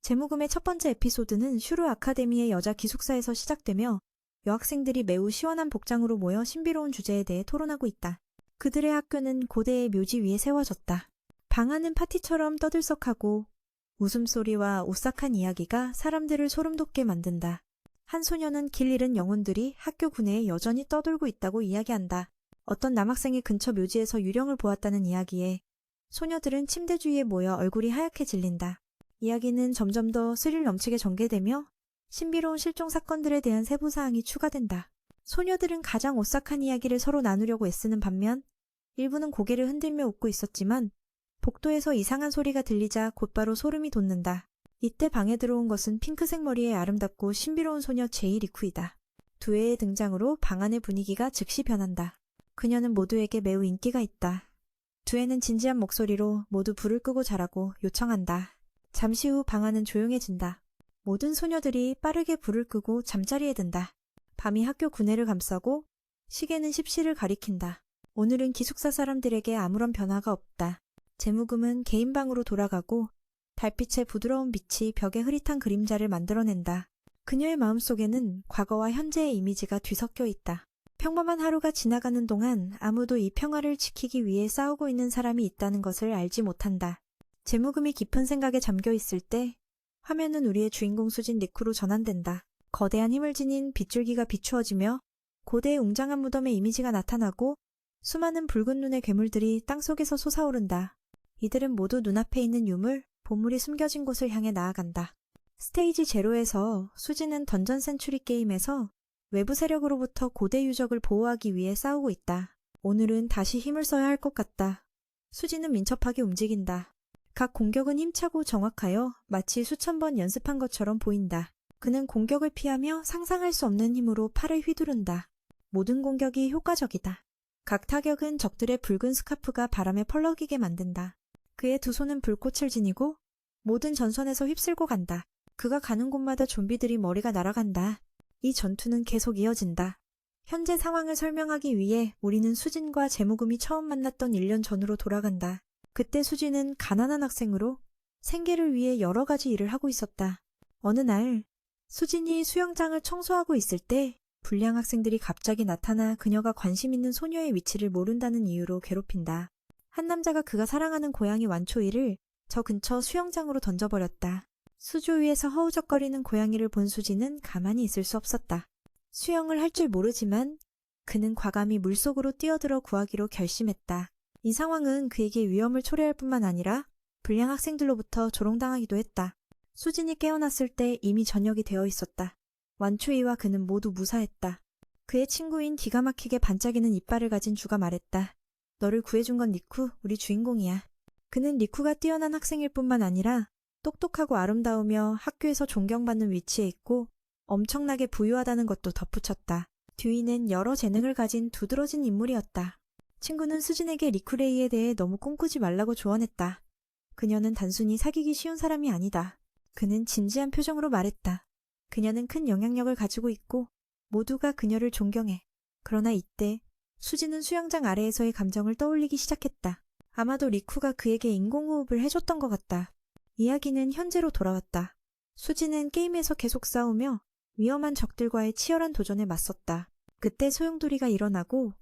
제무금의 첫 번째 에피소드는 슈르 아카데미의 여자 기숙사에서 시작되며 여학생들이 매우 시원한 복장으로 모여 신비로운 주제에 대해 토론하고 있다. 그들의 학교는 고대의 묘지 위에 세워졌다. 방 안은 파티처럼 떠들썩하고 웃음소리와 오싹한 이야기가 사람들을 소름돋게 만든다. 한 소녀는 길 잃은 영혼들이 학교 구내에 여전히 떠돌고 있다고 이야기한다. 어떤 남학생이 근처 묘지에서 유령을 보았다는 이야기에 소녀들은 침대 주위에 모여 얼굴이 하얗게 질린다. 이야기는 점점 더 스릴 넘치게 전개되며 신비로운 실종 사건들에 대한 세부사항이 추가된다. 소녀들은 가장 오싹한 이야기를 서로 나누려고 애쓰는 반면 일부는 고개를 흔들며 웃고 있었지만 복도에서 이상한 소리가 들리자 곧바로 소름이 돋는다. 이때 방에 들어온 것은 핑크색 머리의 아름답고 신비로운 소녀 제이 리쿠이다. 두 애의 등장으로 방 안의 분위기가 즉시 변한다. 그녀는 모두에게 매우 인기가 있다. 두 애는 진지한 목소리로 모두 불을 끄고 자라고 요청한다. 잠시 후 방 안은 조용해진다. 모든 소녀들이 빠르게 불을 끄고 잠자리에 든다. 밤이 학교 구내를 감싸고 시계는 십시를 가리킨다. 오늘은 기숙사 사람들에게 아무런 변화가 없다. 제무금은 개인 방으로 돌아가고 달빛의 부드러운 빛이 벽에 흐릿한 그림자를 만들어낸다. 그녀의 마음속에는 과거와 현재의 이미지가 뒤섞여 있다. 평범한 하루가 지나가는 동안 아무도 이 평화를 지키기 위해 싸우고 있는 사람이 있다는 것을 알지 못한다. 제무금이 깊은 생각에 잠겨 있을 때 화면은 우리의 주인공 수진 리쿠로 전환된다. 거대한 힘을 지닌 빗줄기가 비추어지며 고대의 웅장한 무덤의 이미지가 나타나고 수많은 붉은 눈의 괴물들이 땅속에서 솟아오른다. 이들은 모두 눈앞에 있는 유물, 보물이 숨겨진 곳을 향해 나아간다. 스테이지 제로에서 수진은 던전 센츄리 게임에서 외부 세력으로부터 고대 유적을 보호하기 위해 싸우고 있다. 오늘은 다시 힘을 써야 할 것 같다. 수진은 민첩하게 움직인다. 각 공격은 힘차고 정확하여 마치 수천 번 연습한 것처럼 보인다. 그는 공격을 피하며 상상할 수 없는 힘으로 팔을 휘두른다. 모든 공격이 효과적이다. 각 타격은 적들의 붉은 스카프가 바람에 펄럭이게 만든다. 그의 두 손은 불꽃을 지니고 모든 전선에서 휩쓸고 간다. 그가 가는 곳마다 좀비들이 머리가 날아간다. 이 전투는 계속 이어진다. 현재 상황을 설명하기 위해 우리는 수진과 제무금이 처음 만났던 1년 전으로 돌아간다. 그때 수진은 가난한 학생으로 생계를 위해 여러 가지 일을 하고 있었다. 어느 날 수진이 수영장을 청소하고 있을 때 불량 학생들이 갑자기 나타나 그녀가 관심 있는 소녀의 위치를 모른다는 이유로 괴롭힌다. 한 남자가 그가 사랑하는 고양이 완초이를 저 근처 수영장으로 던져버렸다. 수조 위에서 허우적거리는 고양이를 본 수진은 가만히 있을 수 없었다. 수영을 할 줄 모르지만 그는 과감히 물속으로 뛰어들어 구하기로 결심했다. 이 상황은 그에게 위험을 초래할 뿐만 아니라 불량 학생들로부터 조롱당하기도 했다. 수진이 깨어났을 때 이미 저녁이 되어 있었다. 완초이와 그는 모두 무사했다. 그의 친구인 기가 막히게 반짝이는 이빨을 가진 주가 말했다. 너를 구해준 건 리쿠, 우리 주인공이야. 그는 리쿠가 뛰어난 학생일 뿐만 아니라 똑똑하고 아름다우며 학교에서 존경받는 위치에 있고 엄청나게 부유하다는 것도 덧붙였다. 듀이는 여러 재능을 가진 두드러진 인물이었다. 친구는 수진에게 리쿠레이에 대해 너무 꿈꾸지 말라고 조언했다. 그녀는 단순히 사귀기 쉬운 사람이 아니다. 그는 진지한 표정으로 말했다. 그녀는 큰 영향력을 가지고 있고 모두가 그녀를 존경해. 그러나 이때 수진은 수영장 아래에서의 감정을 떠올리기 시작했다. 아마도 리쿠가 그에게 인공호흡을 해줬던 것 같다. 이야기는 현재로 돌아왔다. 수진은 게임에서 계속 싸우며 위험한 적들과의 치열한 도전에 맞섰다. 그때 소용돌이가 일어나고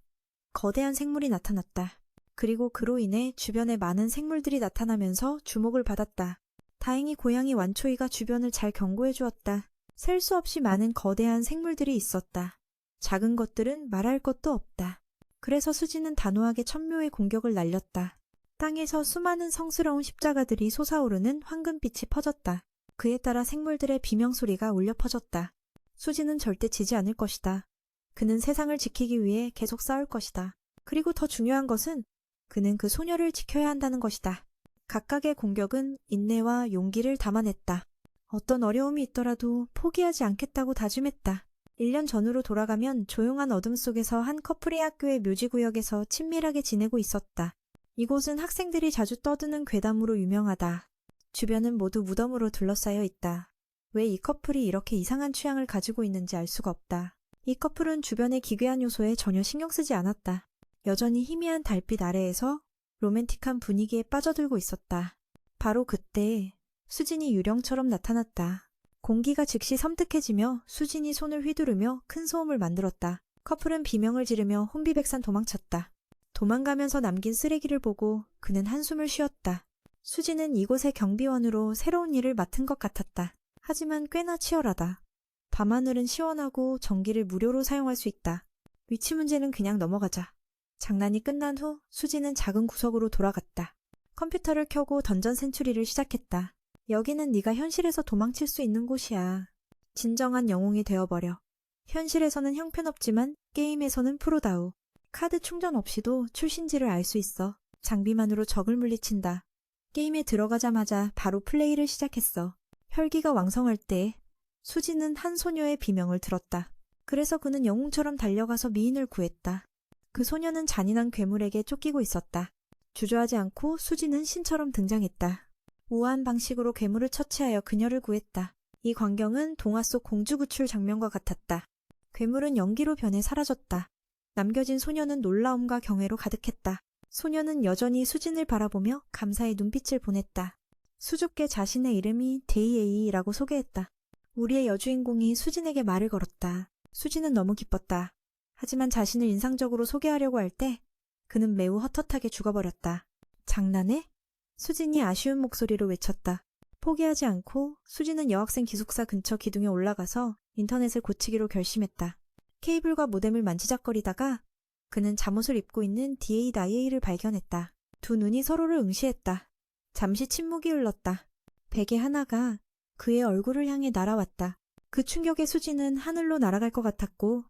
거대한 생물이 나타났다. 그리고 그로 인해 주변에 많은 생물들이 나타나면서 주목을 받았다. 다행히 고양이 완초이가 주변을 잘 경고해 주었다. 셀 수 없이 많은 거대한 생물들이 있었다. 작은 것들은 말할 것도 없다. 그래서 수진은 단호하게 천묘의 공격을 날렸다. 땅에서 수많은 성스러운 십자가들이 솟아오르는 황금빛이 퍼졌다. 그에 따라 생물들의 비명소리가 울려 퍼졌다. 수진은 절대 지지 않을 것이다. 그는 세상을 지키기 위해 계속 싸울 것이다. 그리고 더 중요한 것은 그는 그 소녀를 지켜야 한다는 것이다. 각각의 공격은 인내와 용기를 담아냈다. 어떤 어려움이 있더라도 포기하지 않겠다고 다짐했다. 1년 전으로 돌아가면 조용한 어둠 속에서 한 커플이 학교의 묘지구역에서 친밀하게 지내고 있었다. 이곳은 학생들이 자주 떠드는 괴담으로 유명하다. 주변은 모두 무덤으로 둘러싸여 있다. 왜 이 커플이 이렇게 이상한 취향을 가지고 있는지 알 수가 없다. 이 커플은 주변의 기괴한 요소에 전혀 신경 쓰지 않았다. 여전히 희미한 달빛 아래에서 로맨틱한 분위기에 빠져들고 있었다. 바로 그때 수진이 유령처럼 나타났다. 공기가 즉시 섬뜩해지며 수진이 손을 휘두르며 큰 소음을 만들었다. 커플은 비명을 지르며 혼비백산 도망쳤다. 도망가면서 남긴 쓰레기를 보고 그는 한숨을 쉬었다. 수진은 이곳의 경비원으로 새로운 일을 맡은 것 같았다. 하지만 꽤나 치열하다. 밤하늘은 시원하고 전기를 무료로 사용할 수 있다. 위치 문제는 그냥 넘어가자. 장난이 끝난 후 수진은 작은 구석으로 돌아갔다. 컴퓨터를 켜고 던전 센츄리를 시작했다. 여기는 네가 현실에서 도망칠 수 있는 곳이야. 진정한 영웅이 되어버려. 현실에서는 형편없지만 게임에서는 프로다우. 카드 충전 없이도 출신지를 알 수 있어. 장비만으로 적을 물리친다. 게임에 들어가자마자 바로 플레이를 시작했어. 혈기가 왕성할 때 수지는 한 소녀의 비명을 들었다. 그래서 그는 영웅처럼 달려가서 미인을 구했다. 그 소녀는 잔인한 괴물에게 쫓기고 있었다. 주저하지 않고 수지는 신처럼 등장했다. 우아한 방식으로 괴물을 처치하여 그녀를 구했다. 이 광경은 동화 속 공주 구출 장면과 같았다. 괴물은 연기로 변해 사라졌다. 남겨진 소녀는 놀라움과 경애로 가득했다. 소녀는 여전히 수진을 바라보며 감사의 눈빛을 보냈다. 수줍게 자신의 이름이 데이에이라고 소개했다. 우리의 여주인공이 수진에게 말을 걸었다. 수진은 너무 기뻤다. 하지만 자신을 인상적으로 소개하려고 할 때 그는 매우 헛헛하게 죽어버렸다. 장난해? 수진이 아쉬운 목소리로 외쳤다. 포기하지 않고 수진은 여학생 기숙사 근처 기둥에 올라가서 인터넷을 고치기로 결심했다. 케이블과 모뎀을 만지작거리다가 그는 잠옷을 입고 있는 DA를 발견했다. 두 눈이 서로를 응시했다. 잠시 침묵이 흘렀다. 베개 하나가 그의 얼굴을 향해 날아왔다. 그 충격에 수지는 하늘로 날아갈 것 같았고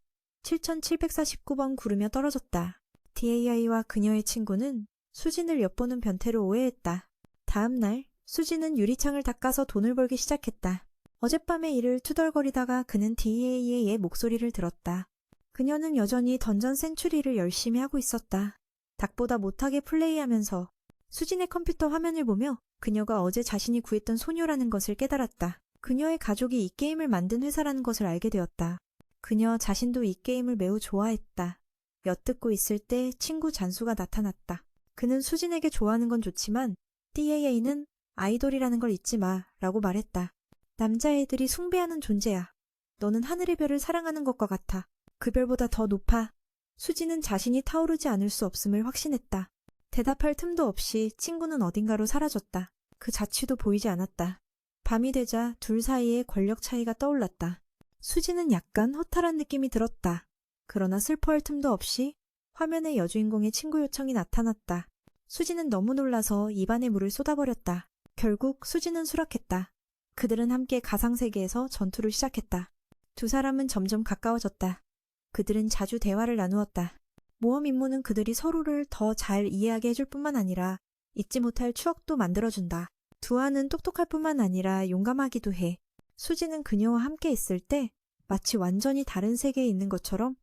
7749번 구르며 떨어졌다. DAI와 그녀의 친구는 수진을 엿보는 변태로 오해했다. 다음 날 수진은 유리창을 닦아서 돈을 벌기 시작했다. 어젯밤의 일을 투덜거리다가 그는 DA의 옛 목소리를 들었다. 그녀는 여전히 던전 센츄리를 열심히 하고 있었다. 닭보다 못하게 플레이하면서 수진의 컴퓨터 화면을 보며 그녀가 어제 자신이 구했던 소녀라는 것을 깨달았다. 그녀의 가족이 이 게임을 만든 회사라는 것을 알게 되었다. 그녀 자신도 이 게임을 매우 좋아했다. 엿듣고 있을 때 친구 잔수가 나타났다. 그는 수진에게 좋아하는 건 좋지만 DAA는 아이돌이라는 걸 잊지 마 라고 말했다. 남자애들이 숭배하는 존재야. 너는 하늘의 별을 사랑하는 것과 같아. 그 별보다 더 높아. 수지는 자신이 타오르지 않을 수 없음을 확신했다. 대답할 틈도 없이 친구는 어딘가로 사라졌다. 그 자취도 보이지 않았다. 밤이 되자 둘 사이에 권력 차이가 떠올랐다. 수지는 약간 허탈한 느낌이 들었다. 그러나 슬퍼할 틈도 없이 화면에 여주인공의 친구 요청이 나타났다. 수지는 너무 놀라서 입안에 물을 쏟아버렸다. 결국 수지는 수락했다. 그들은 함께 가상세계에서 전투를 시작했다. 두 사람은 점점 가까워졌다. 그들은 자주 대화를 나누었다. 모험 임무는 그들이 서로를 더 잘 이해하게 해줄 뿐만 아니라 잊지 못할 추억도 만들어준다. 두아는 똑똑할 뿐만 아니라 용감하기도 해. 수지는 그녀와 함께 있을 때 마치 완전히 다른 세계에 있는 것처럼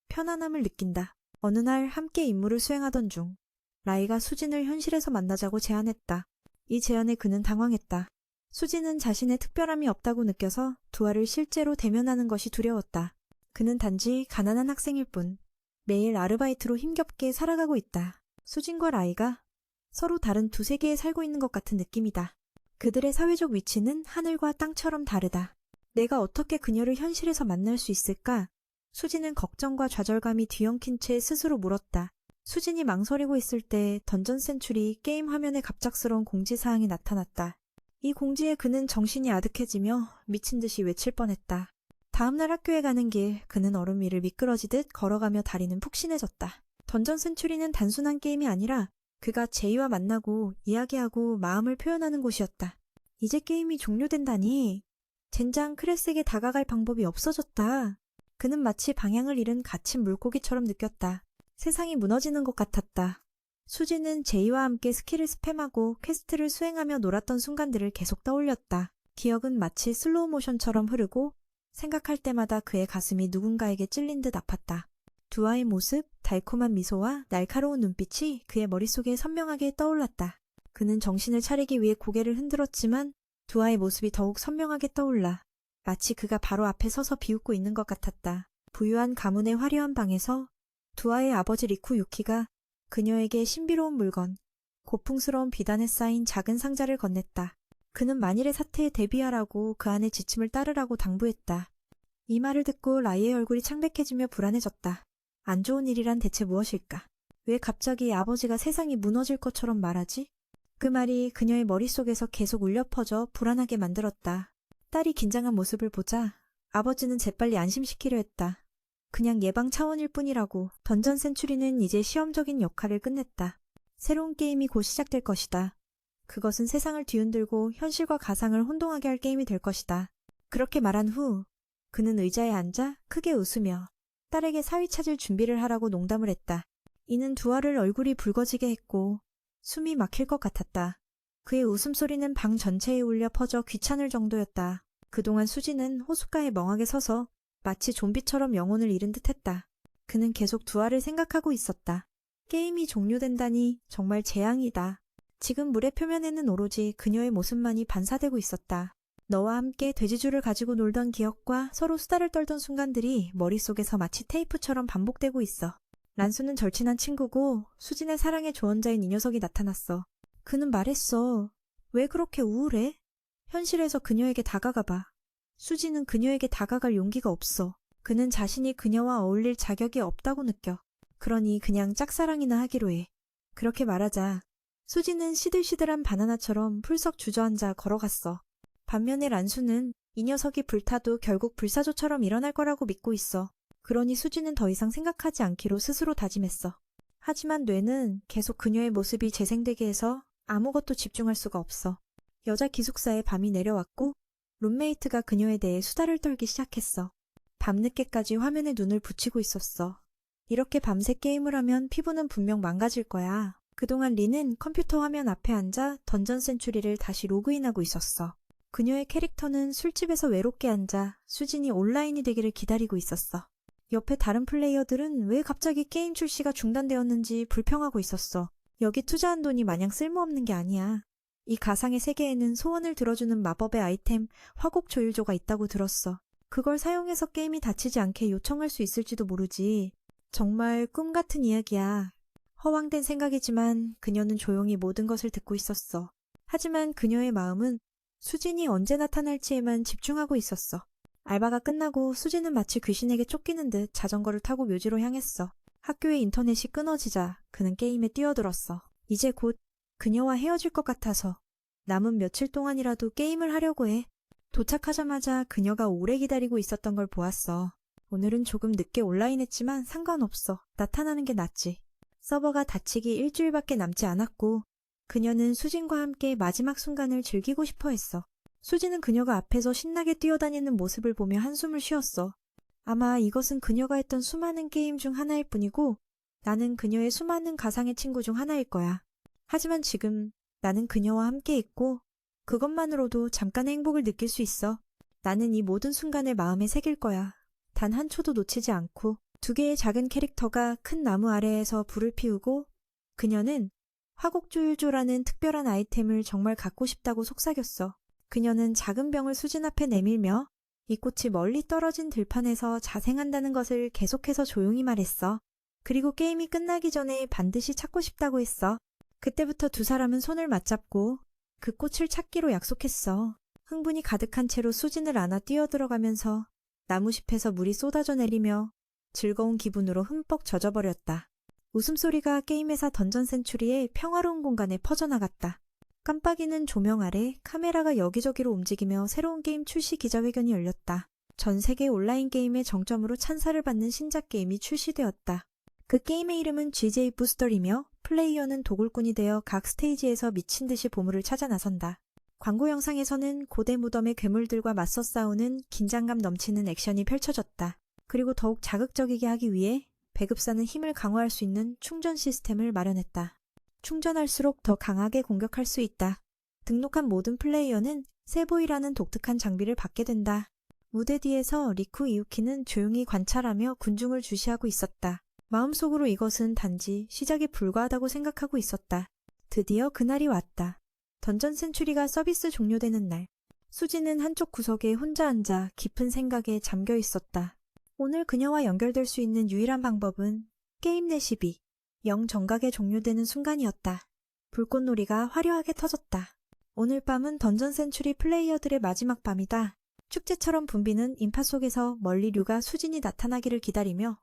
편안함을 느낀다. 어느 날 함께 임무를 수행하던 중 라이가 수진을 현실에서 만나자고 제안했다. 이 제안에 그는 당황했다. 수진은 자신의 특별함이 없다고 느껴서 두아를 실제로 대면하는 것이 두려웠다. 그는 단지 가난한 학생일 뿐 매일 아르바이트로 힘겹게 살아가고 있다. 수진과 라이가 서로 다른 두 세계에 살고 있는 것 같은 느낌이다. 그들의 사회적 위치는 하늘과 땅처럼 다르다. 내가 어떻게 그녀를 현실에서 만날 수 있을까? 수진은 걱정과 좌절감이 뒤엉킨 채 스스로 물었다. 수진이 망설이고 있을 때 던전 센츄리 게임 화면에 갑작스러운 공지사항이 나타났다. 이 공지에 그는 정신이 아득해지며 미친 듯이 외칠 뻔했다. 다음날 학교에 가는 길 그는 얼음 위를 미끄러지듯 걸어가며 다리는 푹신해졌다. 던전 센츄리는 단순한 게임이 아니라 그가 제이와 만나고 이야기하고 마음을 표현하는 곳이었다. 이제 게임이 종료된다니. 젠장 크레스에게 다가갈 방법이 없어졌다. 그는 마치 방향을 잃은 갇힌 물고기처럼 느꼈다. 세상이 무너지는 것 같았다. 수지는 제이와 함께 스킬을 스팸하고 퀘스트를 수행하며 놀았던 순간들을 계속 떠올렸다. 기억은 마치 슬로우 모션처럼 흐르고 생각할 때마다 그의 가슴이 누군가에게 찔린 듯 아팠다. 두아의 모습, 달콤한 미소와 날카로운 눈빛이 그의 머릿속에 선명하게 떠올랐다. 그는 정신을 차리기 위해 고개를 흔들었지만 두아의 모습이 더욱 선명하게 떠올라 마치 그가 바로 앞에 서서 비웃고 있는 것 같았다. 부유한 가문의 화려한 방에서 두아의 아버지 리쿠 유키가 그녀에게 신비로운 물건, 고풍스러운 비단에 쌓인 작은 상자를 건넸다. 그는 만일의 사태에 대비하라고 그 안의 지침을 따르라고 당부했다. 이 말을 듣고 라이의 얼굴이 창백해지며 불안해졌다. 안 좋은 일이란 대체 무엇일까? 왜 갑자기 아버지가 세상이 무너질 것처럼 말하지? 그 말이 그녀의 머릿속에서 계속 울려 퍼져 불안하게 만들었다. 딸이 긴장한 모습을 보자 아버지는 재빨리 안심시키려 했다. 그냥 예방 차원일 뿐이라고. 던전 센츄리는 이제 시험적인 역할을 끝냈다. 새로운 게임이 곧 시작될 것이다. 그것은 세상을 뒤흔들고 현실과 가상을 혼동하게 할 게임이 될 것이다. 그렇게 말한 후 그는 의자에 앉아 크게 웃으며 딸에게 사위 찾을 준비를 하라고 농담을 했다. 이는 두아를 얼굴이 붉어지게 했고 숨이 막힐 것 같았다. 그의 웃음소리는 방 전체에 울려 퍼져 귀찮을 정도였다. 그동안 수지는 호숫가에 멍하게 서서 마치 좀비처럼 영혼을 잃은 듯했다. 그는 계속 두아를 생각하고 있었다. 게임이 종료된다니 정말 재앙이다. 지금 물의 표면에는 오로지 그녀의 모습만이 반사되고 있었다. 너와 함께 돼지줄을 가지고 놀던 기억과 서로 수다를 떨던 순간들이 머릿속에서 마치 테이프처럼 반복되고 있어. 란수는 절친한 친구고 수진의 사랑의 조언자인 이 녀석이 나타났어. 그는 말했어. 왜 그렇게 우울해? 현실에서 그녀에게 다가가봐. 수지는 그녀에게 다가갈 용기가 없어. 그는 자신이 그녀와 어울릴 자격이 없다고 느껴. 그러니 그냥 짝사랑이나 하기로 해. 그렇게 말하자 수지는 시들시들한 바나나처럼 풀썩 주저앉아 걸어갔어. 반면에 란수는 이 녀석이 불타도 결국 불사조처럼 일어날 거라고 믿고 있어. 그러니 수지는 더 이상 생각하지 않기로 스스로 다짐했어. 하지만 뇌는 계속 그녀의 모습이 재생되게 해서 아무것도 집중할 수가 없어. 여자 기숙사에 밤이 내려왔고 룸메이트가 그녀에 대해 수다를 떨기 시작했어. 밤늦게까지 화면에 눈을 붙이고 있었어. 이렇게 밤새 게임을 하면 피부는 분명 망가질 거야. 그동안 리는 컴퓨터 화면 앞에 앉아 던전 센츄리를 다시 로그인하고 있었어. 그녀의 캐릭터는 술집에서 외롭게 앉아 수진이 온라인이 되기를 기다리고 있었어. 옆에 다른 플레이어들은 왜 갑자기 게임 출시가 중단되었는지 불평하고 있었어. 여기 투자한 돈이 마냥 쓸모없는 게 아니야. 이 가상의 세계에는 소원을 들어주는 마법의 아이템 화곡 조율조가 있다고 들었어. 그걸 사용해서 게임이 닫히지 않게 요청할 수 있을지도 모르지. 정말 꿈 같은 이야기야. 허황된 생각이지만 그녀는 조용히 모든 것을 듣고 있었어. 하지만 그녀의 마음은 수진이 언제 나타날지에만 집중하고 있었어. 알바가 끝나고 수진은 마치 귀신에게 쫓기는 듯 자전거를 타고 묘지로 향했어. 학교의 인터넷이 끊어지자 그는 게임에 뛰어들었어. 이제 곧 그녀와 헤어질 것 같아서 남은 며칠 동안이라도 게임을 하려고 해. 도착하자마자 그녀가 오래 기다리고 있었던 걸 보았어. 오늘은 조금 늦게 온라인했지만 상관없어. 나타나는 게 낫지. 서버가 닫히기 일주일밖에 남지 않았고 그녀는 수진과 함께 마지막 순간을 즐기고 싶어 했어. 수진은 그녀가 앞에서 신나게 뛰어다니는 모습을 보며 한숨을 쉬었어. 아마 이것은 그녀가 했던 수많은 게임 중 하나일 뿐이고 나는 그녀의 수많은 가상의 친구 중 하나일 거야. 하지만 지금 나는 그녀와 함께 있고 그것만으로도 잠깐의 행복을 느낄 수 있어. 나는 이 모든 순간을 마음에 새길 거야. 단 한 초도 놓치지 않고. 두 개의 작은 캐릭터가 큰 나무 아래에서 불을 피우고 그녀는 화곡조율조라는 특별한 아이템을 정말 갖고 싶다고 속삭였어. 그녀는 작은 병을 수진 앞에 내밀며 이 꽃이 멀리 떨어진 들판에서 자생한다는 것을 계속해서 조용히 말했어. 그리고 게임이 끝나기 전에 반드시 찾고 싶다고 했어. 그때부터 두 사람은 손을 맞잡고 그 꽃을 찾기로 약속했어. 흥분이 가득한 채로 수진을 안아 뛰어들어가면서 나무숲에서 물이 쏟아져 내리며 즐거운 기분으로 흠뻑 젖어버렸다. 웃음소리가 게임회사 던전 센츄리의 평화로운 공간에 퍼져나갔다. 깜빡이는 조명 아래 카메라가 여기저기로 움직이며 새로운 게임 출시 기자회견이 열렸다. 전 세계 온라인 게임의 정점으로 찬사를 받는 신작 게임이 출시되었다. 그 게임의 이름은 GJ 부스터이며 플레이어는 도굴꾼이 되어 각 스테이지에서 미친 듯이 보물을 찾아 나선다. 광고 영상에서는 고대 무덤의 괴물들과 맞서 싸우는 긴장감 넘치는 액션이 펼쳐졌다. 그리고 더욱 자극적이게 하기 위해 배급사는 힘을 강화할 수 있는 충전 시스템을 마련했다. 충전할수록 더 강하게 공격할 수 있다. 등록한 모든 플레이어는 세보이라는 독특한 장비를 받게 된다. 무대 뒤에서 리쿠 이유키는 조용히 관찰하며 군중을 주시하고 있었다. 마음속으로 이것은 단지 시작에 불과하다고 생각하고 있었다. 드디어 그날이 왔다. 던전 센츄리가 서비스 종료되는 날. 수지는 한쪽 구석에 혼자 앉아 깊은 생각에 잠겨 있었다. 오늘 그녀와 연결될 수 있는 유일한 방법은 게임 내 시비, 영 정각에 종료되는 순간이었다. 불꽃놀이가 화려하게 터졌다. 오늘 밤은 던전 센츄리 플레이어들의 마지막 밤이다. 축제처럼 붐비는 인파 속에서 멀리 류가 수진이 나타나기를 기다리며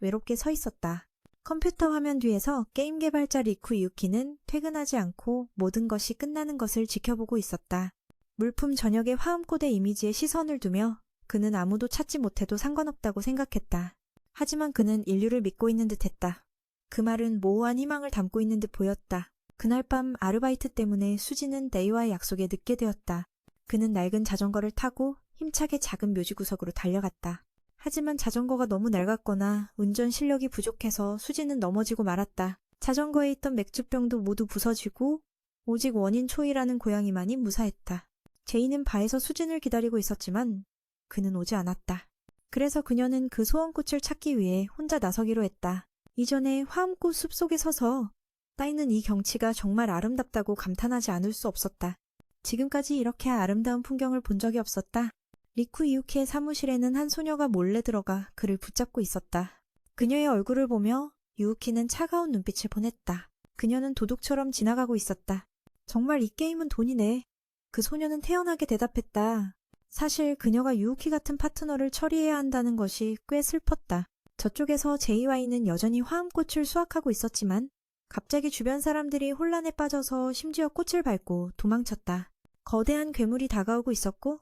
외롭게 서 있었다. 컴퓨터 화면 뒤에서 게임 개발자 리쿠 유키는 퇴근하지 않고 모든 것이 끝나는 것을 지켜보고 있었다. 물품 전역의 화음코드 이미지에 시선을 두며 그는 아무도 찾지 못해도 상관없다고 생각했다. 하지만 그는 인류를 믿고 있는 듯했다. 그 말은 모호한 희망을 담고 있는 듯 보였다. 그날 밤 아르바이트 때문에 수지는 데이와의 약속에 늦게 되었다. 그는 낡은 자전거를 타고 힘차게 작은 묘지 구석으로 달려갔다. 하지만 자전거가 너무 낡았거나 운전 실력이 부족해서 수지는 넘어지고 말았다. 자전거에 있던 맥주병도 모두 부서지고 오직 원인 초이라는 고양이만이 무사했다. 제이는 바에서 수진을 기다리고 있었지만 그는 오지 않았다. 그래서 그녀는 그 소원꽃을 찾기 위해 혼자 나서기로 했다. 이전에 화음꽃 숲속에 서서 따이는 이 경치가 정말 아름답다고 감탄하지 않을 수 없었다. 지금까지 이렇게 아름다운 풍경을 본 적이 없었다. 리쿠 이우키의 사무실에는 한 소녀가 몰래 들어가 그를 붙잡고 있었다. 그녀의 얼굴을 보며 유우키는 차가운 눈빛을 보냈다. 그녀는 도둑처럼 지나가고 있었다. 정말 이 게임은 돈이네. 그 소녀는 태연하게 대답했다. 사실 그녀가 유우키 같은 파트너를 처리해야 한다는 것이 꽤 슬펐다. 저쪽에서 제이와이는 여전히 화음꽃을 수확하고 있었지만 갑자기 주변 사람들이 혼란에 빠져서 심지어 꽃을 밟고 도망쳤다. 거대한 괴물이 다가오고 있었고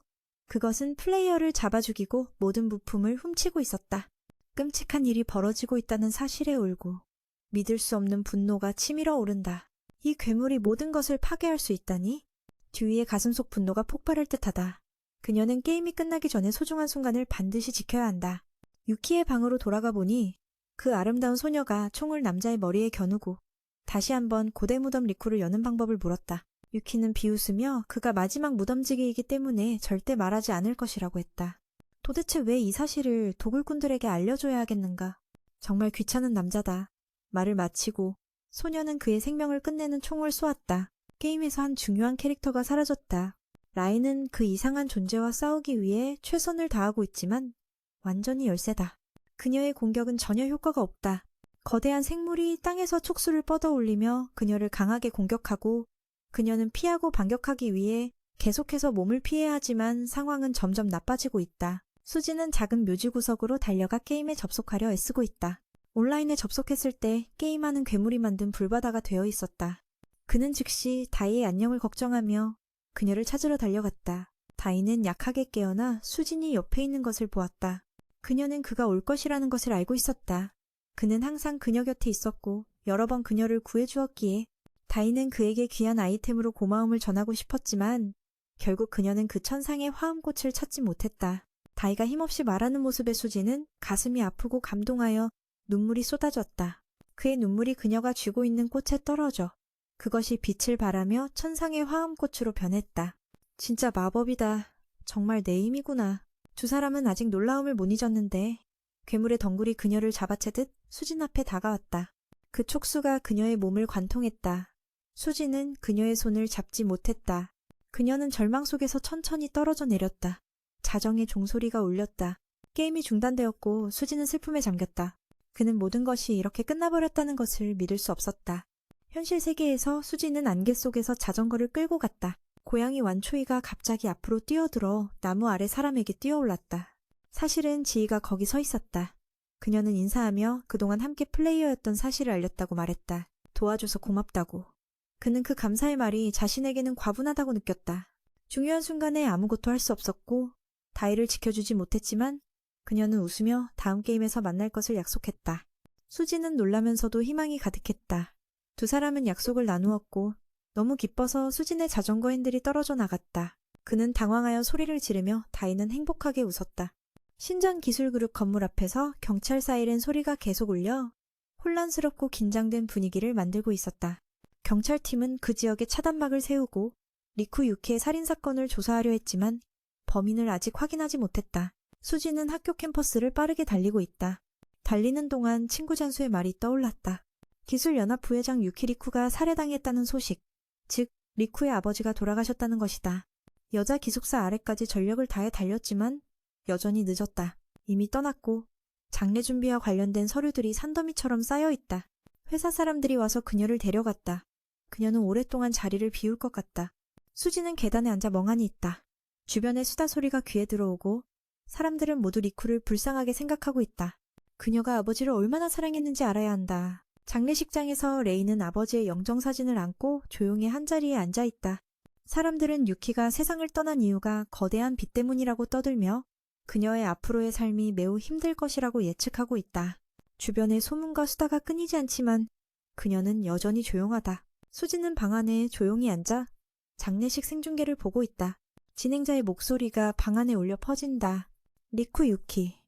그것은 플레이어를 잡아 죽이고 모든 부품을 훔치고 있었다. 끔찍한 일이 벌어지고 있다는 사실에 울고 믿을 수 없는 분노가 치밀어 오른다. 이 괴물이 모든 것을 파괴할 수 있다니? 듀이의 가슴속 분노가 폭발할 듯하다. 그녀는 게임이 끝나기 전에 소중한 순간을 반드시 지켜야 한다. 유키의 방으로 돌아가 보니 그 아름다운 소녀가 총을 남자의 머리에 겨누고 다시 한번 고대 무덤 리쿠를 여는 방법을 물었다. 유키는 비웃으며 그가 마지막 무덤지기이기 때문에 절대 말하지 않을 것이라고 했다. 도대체 왜 이 사실을 도굴꾼들에게 알려줘야 하겠는가? 정말 귀찮은 남자다. 말을 마치고 소녀는 그의 생명을 끝내는 총을 쏘았다. 게임에서 한 중요한 캐릭터가 사라졌다. 라인은 그 이상한 존재와 싸우기 위해 최선을 다하고 있지만 완전히 열세다. 그녀의 공격은 전혀 효과가 없다. 거대한 생물이 땅에서 촉수를 뻗어올리며 그녀를 강하게 공격하고 그녀는 피하고 반격하기 위해 계속해서 몸을 피해야 하지만 상황은 점점 나빠지고 있다. 수지는 작은 묘지 구석으로 달려가 게임에 접속하려 애쓰고 있다. 온라인에 접속했을 때 게임하는 괴물이 만든 불바다가 되어 있었다. 그는 즉시 다이의 안녕을 걱정하며 그녀를 찾으러 달려갔다. 다이는 약하게 깨어나 수진이 옆에 있는 것을 보았다. 그녀는 그가 올 것이라는 것을 알고 있었다. 그는 항상 그녀 곁에 있었고 여러 번 그녀를 구해주었기에 다이는 그에게 귀한 아이템으로 고마움을 전하고 싶었지만 결국 그녀는 그 천상의 화음꽃을 찾지 못했다. 다이가 힘없이 말하는 모습에 수지는 가슴이 아프고 감동하여 눈물이 쏟아졌다. 그의 눈물이 그녀가 쥐고 있는 꽃에 떨어져 그것이 빛을 발하며 천상의 화음꽃으로 변했다. 진짜 마법이다. 정말 내 힘이구나. 두 사람은 아직 놀라움을 못 잊었는데 괴물의 덩굴이 그녀를 잡아채듯 수진 앞에 다가왔다. 그 촉수가 그녀의 몸을 관통했다. 수지는 그녀의 손을 잡지 못했다. 그녀는 절망 속에서 천천히 떨어져 내렸다. 자정의 종소리가 울렸다. 게임이 중단되었고 수지는 슬픔에 잠겼다. 그는 모든 것이 이렇게 끝나버렸다는 것을 믿을 수 없었다. 현실 세계에서 수지는 안개 속에서 자전거를 끌고 갔다. 고양이 완초이가 갑자기 앞으로 뛰어들어 나무 아래 사람에게 뛰어올랐다. 사실은 지희가 거기 서 있었다. 그녀는 인사하며 그동안 함께 플레이어였던 사실을 알렸다고 말했다. 도와줘서 고맙다고. 그는 그 감사의 말이 자신에게는 과분하다고 느꼈다. 중요한 순간에 아무것도 할 수 없었고 다이를 지켜주지 못했지만 그녀는 웃으며 다음 게임에서 만날 것을 약속했다. 수지는 놀라면서도 희망이 가득했다. 두 사람은 약속을 나누었고 너무 기뻐서 수진의 자전거 핸들이 떨어져 나갔다. 그는 당황하여 소리를 지르며 다이는 행복하게 웃었다. 신전기술그룹 건물 앞에서 경찰 사이렌 소리가 계속 울려 혼란스럽고 긴장된 분위기를 만들고 있었다. 경찰팀은 그 지역에 차단막을 세우고 리쿠 유키의 살인사건을 조사하려 했지만 범인을 아직 확인하지 못했다. 수지는 학교 캠퍼스를 빠르게 달리고 있다. 달리는 동안 친구 잔수의 말이 떠올랐다. 기술연합 부회장 유키 리쿠가 살해당했다는 소식, 즉 리쿠의 아버지가 돌아가셨다는 것이다. 여자 기숙사 아래까지 전력을 다해 달렸지만 여전히 늦었다. 이미 떠났고 장례 준비와 관련된 서류들이 산더미처럼 쌓여있다. 회사 사람들이 와서 그녀를 데려갔다. 그녀는 오랫동안 자리를 비울 것 같다. 수지는 계단에 앉아 멍하니 있다. 주변의 수다 소리가 귀에 들어오고 사람들은 모두 리쿠를 불쌍하게 생각하고 있다. 그녀가 아버지를 얼마나 사랑했는지 알아야 한다. 장례식장에서 레이는 아버지의 영정사진을 안고 조용히 한자리에 앉아 있다. 사람들은 유키가 세상을 떠난 이유가 거대한 빚 때문이라고 떠들며 그녀의 앞으로의 삶이 매우 힘들 것이라고 예측하고 있다. 주변에 소문과 수다가 끊이지 않지만 그녀는 여전히 조용하다. 수지는 방 안에 조용히 앉아 장례식 생중계를 보고 있다. 진행자의 목소리가 방 안에 울려 퍼진다. 리쿠 유키,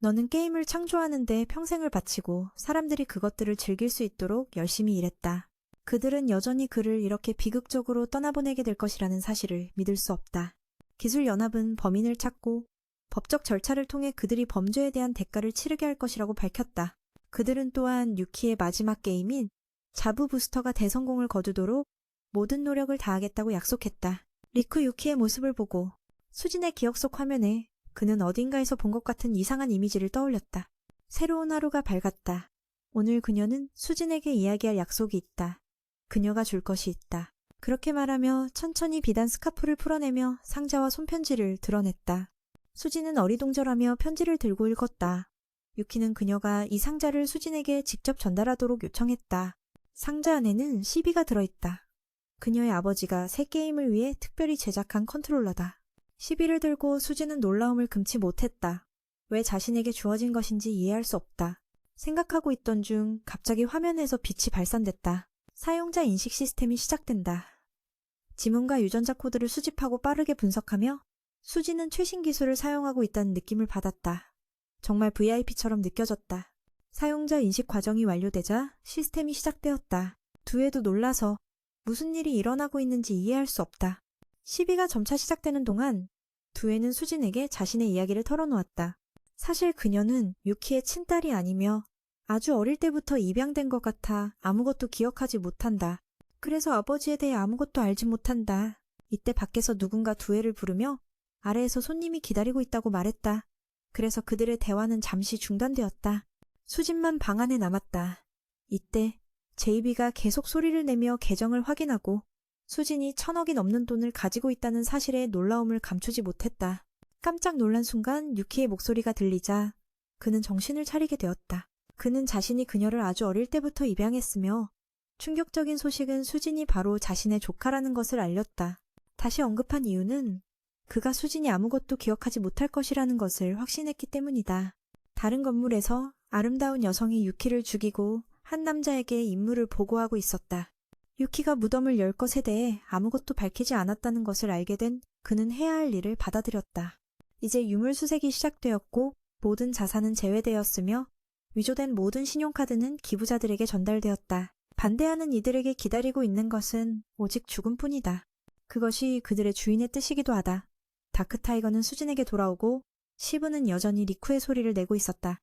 너는 게임을 창조하는데 평생을 바치고 사람들이 그것들을 즐길 수 있도록 열심히 일했다. 그들은 여전히 그를 이렇게 비극적으로 떠나보내게 될 것이라는 사실을 믿을 수 없다. 기술연합은 범인을 찾고 법적 절차를 통해 그들이 범죄에 대한 대가를 치르게 할 것이라고 밝혔다. 그들은 또한 유키의 마지막 게임인 자부 부스터가 대성공을 거두도록 모든 노력을 다하겠다고 약속했다. 리쿠 유키의 모습을 보고 수진의 기억 속 화면에 그는 어딘가에서 본 것 같은 이상한 이미지를 떠올렸다. 새로운 하루가 밝았다. 오늘 그녀는 수진에게 이야기할 약속이 있다. 그녀가 줄 것이 있다. 그렇게 말하며 천천히 비단 스카프를 풀어내며 상자와 손편지를 드러냈다. 수진은 어리동절하며 편지를 들고 읽었다. 유키는 그녀가 이 상자를 수진에게 직접 전달하도록 요청했다. 상자 안에는 CB가 들어있다. 그녀의 아버지가 새 게임을 위해 특별히 제작한 컨트롤러다. CB를 들고 수진은 놀라움을 금치 못했다. 왜 자신에게 주어진 것인지 이해할 수 없다. 생각하고 있던 중 갑자기 화면에서 빛이 발산됐다. 사용자 인식 시스템이 시작된다. 지문과 유전자 코드를 수집하고 빠르게 분석하며 수지는 최신 기술을 사용하고 있다는 느낌을 받았다. 정말 VIP처럼 느껴졌다. 사용자 인식 과정이 완료되자 시스템이 시작되었다. 두에도 놀라서 무슨 일이 일어나고 있는지 이해할 수 없다. 시비가 점차 시작되는 동안 두에는 수진에게 자신의 이야기를 털어놓았다. 사실 그녀는 유키의 친딸이 아니며 아주 어릴 때부터 입양된 것 같아 아무것도 기억하지 못한다. 그래서 아버지에 대해 아무것도 알지 못한다. 이때 밖에서 누군가 두에를 부르며 아래에서 손님이 기다리고 있다고 말했다. 그래서 그들의 대화는 잠시 중단되었다. 수진만 방 안에 남았다. 이때 제이비가 계속 소리를 내며 계정을 확인하고 수진이 1,000억이 넘는 돈을 가지고 있다는 사실에 놀라움을 감추지 못했다. 깜짝 놀란 순간 유키의 목소리가 들리자 그는 정신을 차리게 되었다. 그는 자신이 그녀를 아주 어릴 때부터 입양했으며 충격적인 소식은 수진이 바로 자신의 조카라는 것을 알렸다. 다시 언급한 이유는 그가 수진이 아무것도 기억하지 못할 것이라는 것을 확신했기 때문이다. 다른 건물에서 아름다운 여성이 유키를 죽이고 한 남자에게 임무를 보고하고 있었다. 유키가 무덤을 열 것에 대해 아무것도 밝히지 않았다는 것을 알게 된 그는 해야 할 일을 받아들였다. 이제 유물수색이 시작되었고 모든 자산은 제외되었으며 위조된 모든 신용카드는 기부자들에게 전달되었다. 반대하는 이들에게 기다리고 있는 것은 오직 죽음뿐이다. 그것이 그들의 주인의 뜻이기도 하다. 다크타이거는 수진에게 돌아오고 시브는 여전히 리쿠의 소리를 내고 있었다.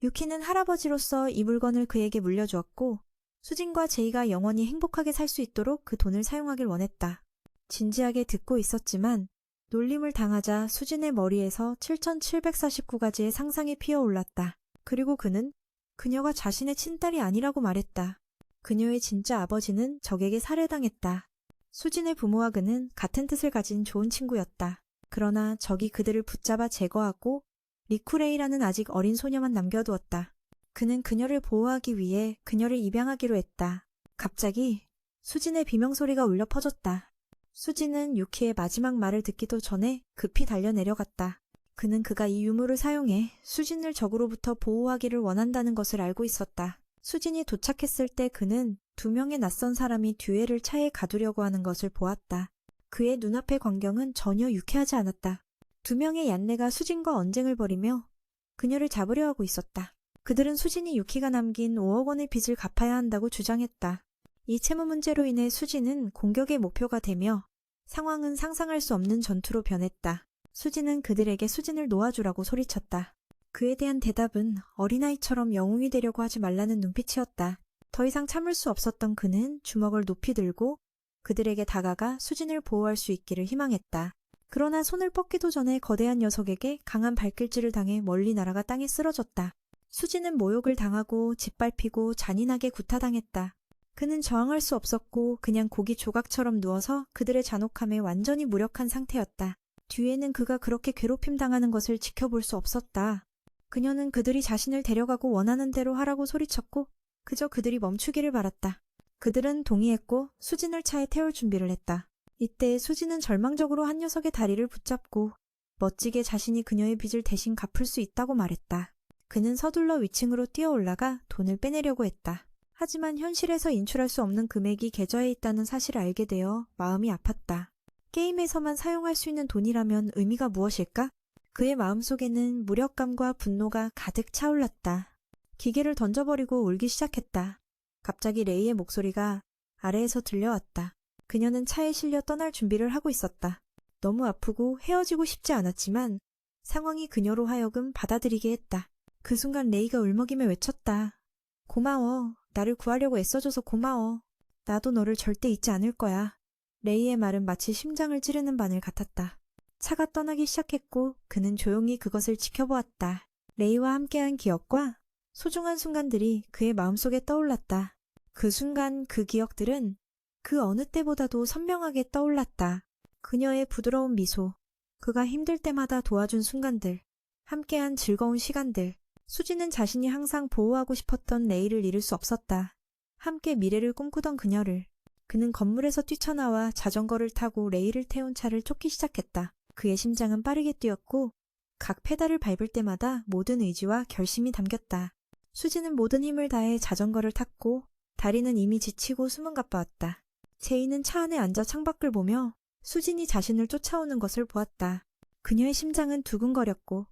유키는 할아버지로서 이 물건을 그에게 물려주었고 수진과 제이가 영원히 행복하게 살 수 있도록 그 돈을 사용하길 원했다. 진지하게 듣고 있었지만 놀림을 당하자 수진의 머리에서 7,749가지의 상상이 피어올랐다. 그리고 그는 그녀가 자신의 친딸이 아니라고 말했다. 그녀의 진짜 아버지는 적에게 살해당했다. 수진의 부모와 그는 같은 뜻을 가진 좋은 친구였다. 그러나 적이 그들을 붙잡아 제거하고 리쿠레이라는 아직 어린 소녀만 남겨두었다. 그는 그녀를 보호하기 위해 그녀를 입양하기로 했다. 갑자기 수진의 비명소리가 울려 퍼졌다. 수진은 유키의 마지막 말을 듣기도 전에 급히 달려내려갔다. 그는 그가 이 유물을 사용해 수진을 적으로부터 보호하기를 원한다는 것을 알고 있었다. 수진이 도착했을 때 그는 2명의 낯선 사람이 듀에를 차에 가두려고 하는 것을 보았다. 그의 눈앞의 광경은 전혀 유쾌하지 않았다. 2명의 얀네가 수진과 언쟁을 벌이며 그녀를 잡으려 하고 있었다. 그들은 수진이 유키가 남긴 5억 원의 빚을 갚아야 한다고 주장했다. 이 채무 문제로 인해 수진은 공격의 목표가 되며 상황은 상상할 수 없는 전투로 변했다. 수진은 그들에게 수진을 놓아주라고 소리쳤다. 그에 대한 대답은 어린아이처럼 영웅이 되려고 하지 말라는 눈빛이었다. 더 이상 참을 수 없었던 그는 주먹을 높이 들고 그들에게 다가가 수진을 보호할 수 있기를 희망했다. 그러나 손을 뻗기도 전에 거대한 녀석에게 강한 발길질을 당해 멀리 날아가 땅에 쓰러졌다. 수진은 모욕을 당하고 짓밟히고 잔인하게 구타당했다. 그는 저항할 수 없었고 그냥 고기 조각처럼 누워서 그들의 잔혹함에 완전히 무력한 상태였다. 뒤에는 그가 그렇게 괴롭힘 당하는 것을 지켜볼 수 없었다. 그녀는 그들이 자신을 데려가고 원하는 대로 하라고 소리쳤고 그저 그들이 멈추기를 바랐다. 그들은 동의했고 수진을 차에 태울 준비를 했다. 이때 수진은 절망적으로 한 녀석의 다리를 붙잡고 멋지게 자신이 그녀의 빚을 대신 갚을 수 있다고 말했다. 그는 서둘러 위층으로 뛰어 올라가 돈을 빼내려고 했다. 하지만 현실에서 인출할 수 없는 금액이 계좌에 있다는 사실을 알게 되어 마음이 아팠다. 게임에서만 사용할 수 있는 돈이라면 의미가 무엇일까? 그의 마음속에는 무력감과 분노가 가득 차올랐다. 기계를 던져버리고 울기 시작했다. 갑자기 레이의 목소리가 아래에서 들려왔다. 그녀는 차에 실려 떠날 준비를 하고 있었다. 너무 아프고 헤어지고 싶지 않았지만 상황이 그녀로 하여금 받아들이게 했다. 그 순간 레이가 울먹이며 외쳤다. 고마워. 나를 구하려고 애써줘서 고마워. 나도 너를 절대 잊지 않을 거야. 레이의 말은 마치 심장을 찌르는 바늘 같았다. 차가 떠나기 시작했고 그는 조용히 그것을 지켜보았다. 레이와 함께한 기억과 소중한 순간들이 그의 마음속에 떠올랐다. 그 순간 그 기억들은 그 어느 때보다도 선명하게 떠올랐다. 그녀의 부드러운 미소, 그가 힘들 때마다 도와준 순간들, 함께한 즐거운 시간들. 수지는 자신이 항상 보호하고 싶었던 레이를 잃을 수 없었다. 함께 미래를 꿈꾸던 그녀를. 그는 건물에서 뛰쳐나와 자전거를 타고 레이를 태운 차를 쫓기 시작했다. 그의 심장은 빠르게 뛰었고 각 페달을 밟을 때마다 모든 의지와 결심이 담겼다. 수지는 모든 힘을 다해 자전거를 탔고 다리는 이미 지치고 숨은 가빠웠다. 제이는 차 안에 앉아 창밖을 보며 수진이 자신을 쫓아오는 것을 보았다. 그녀의 심장은 두근거렸고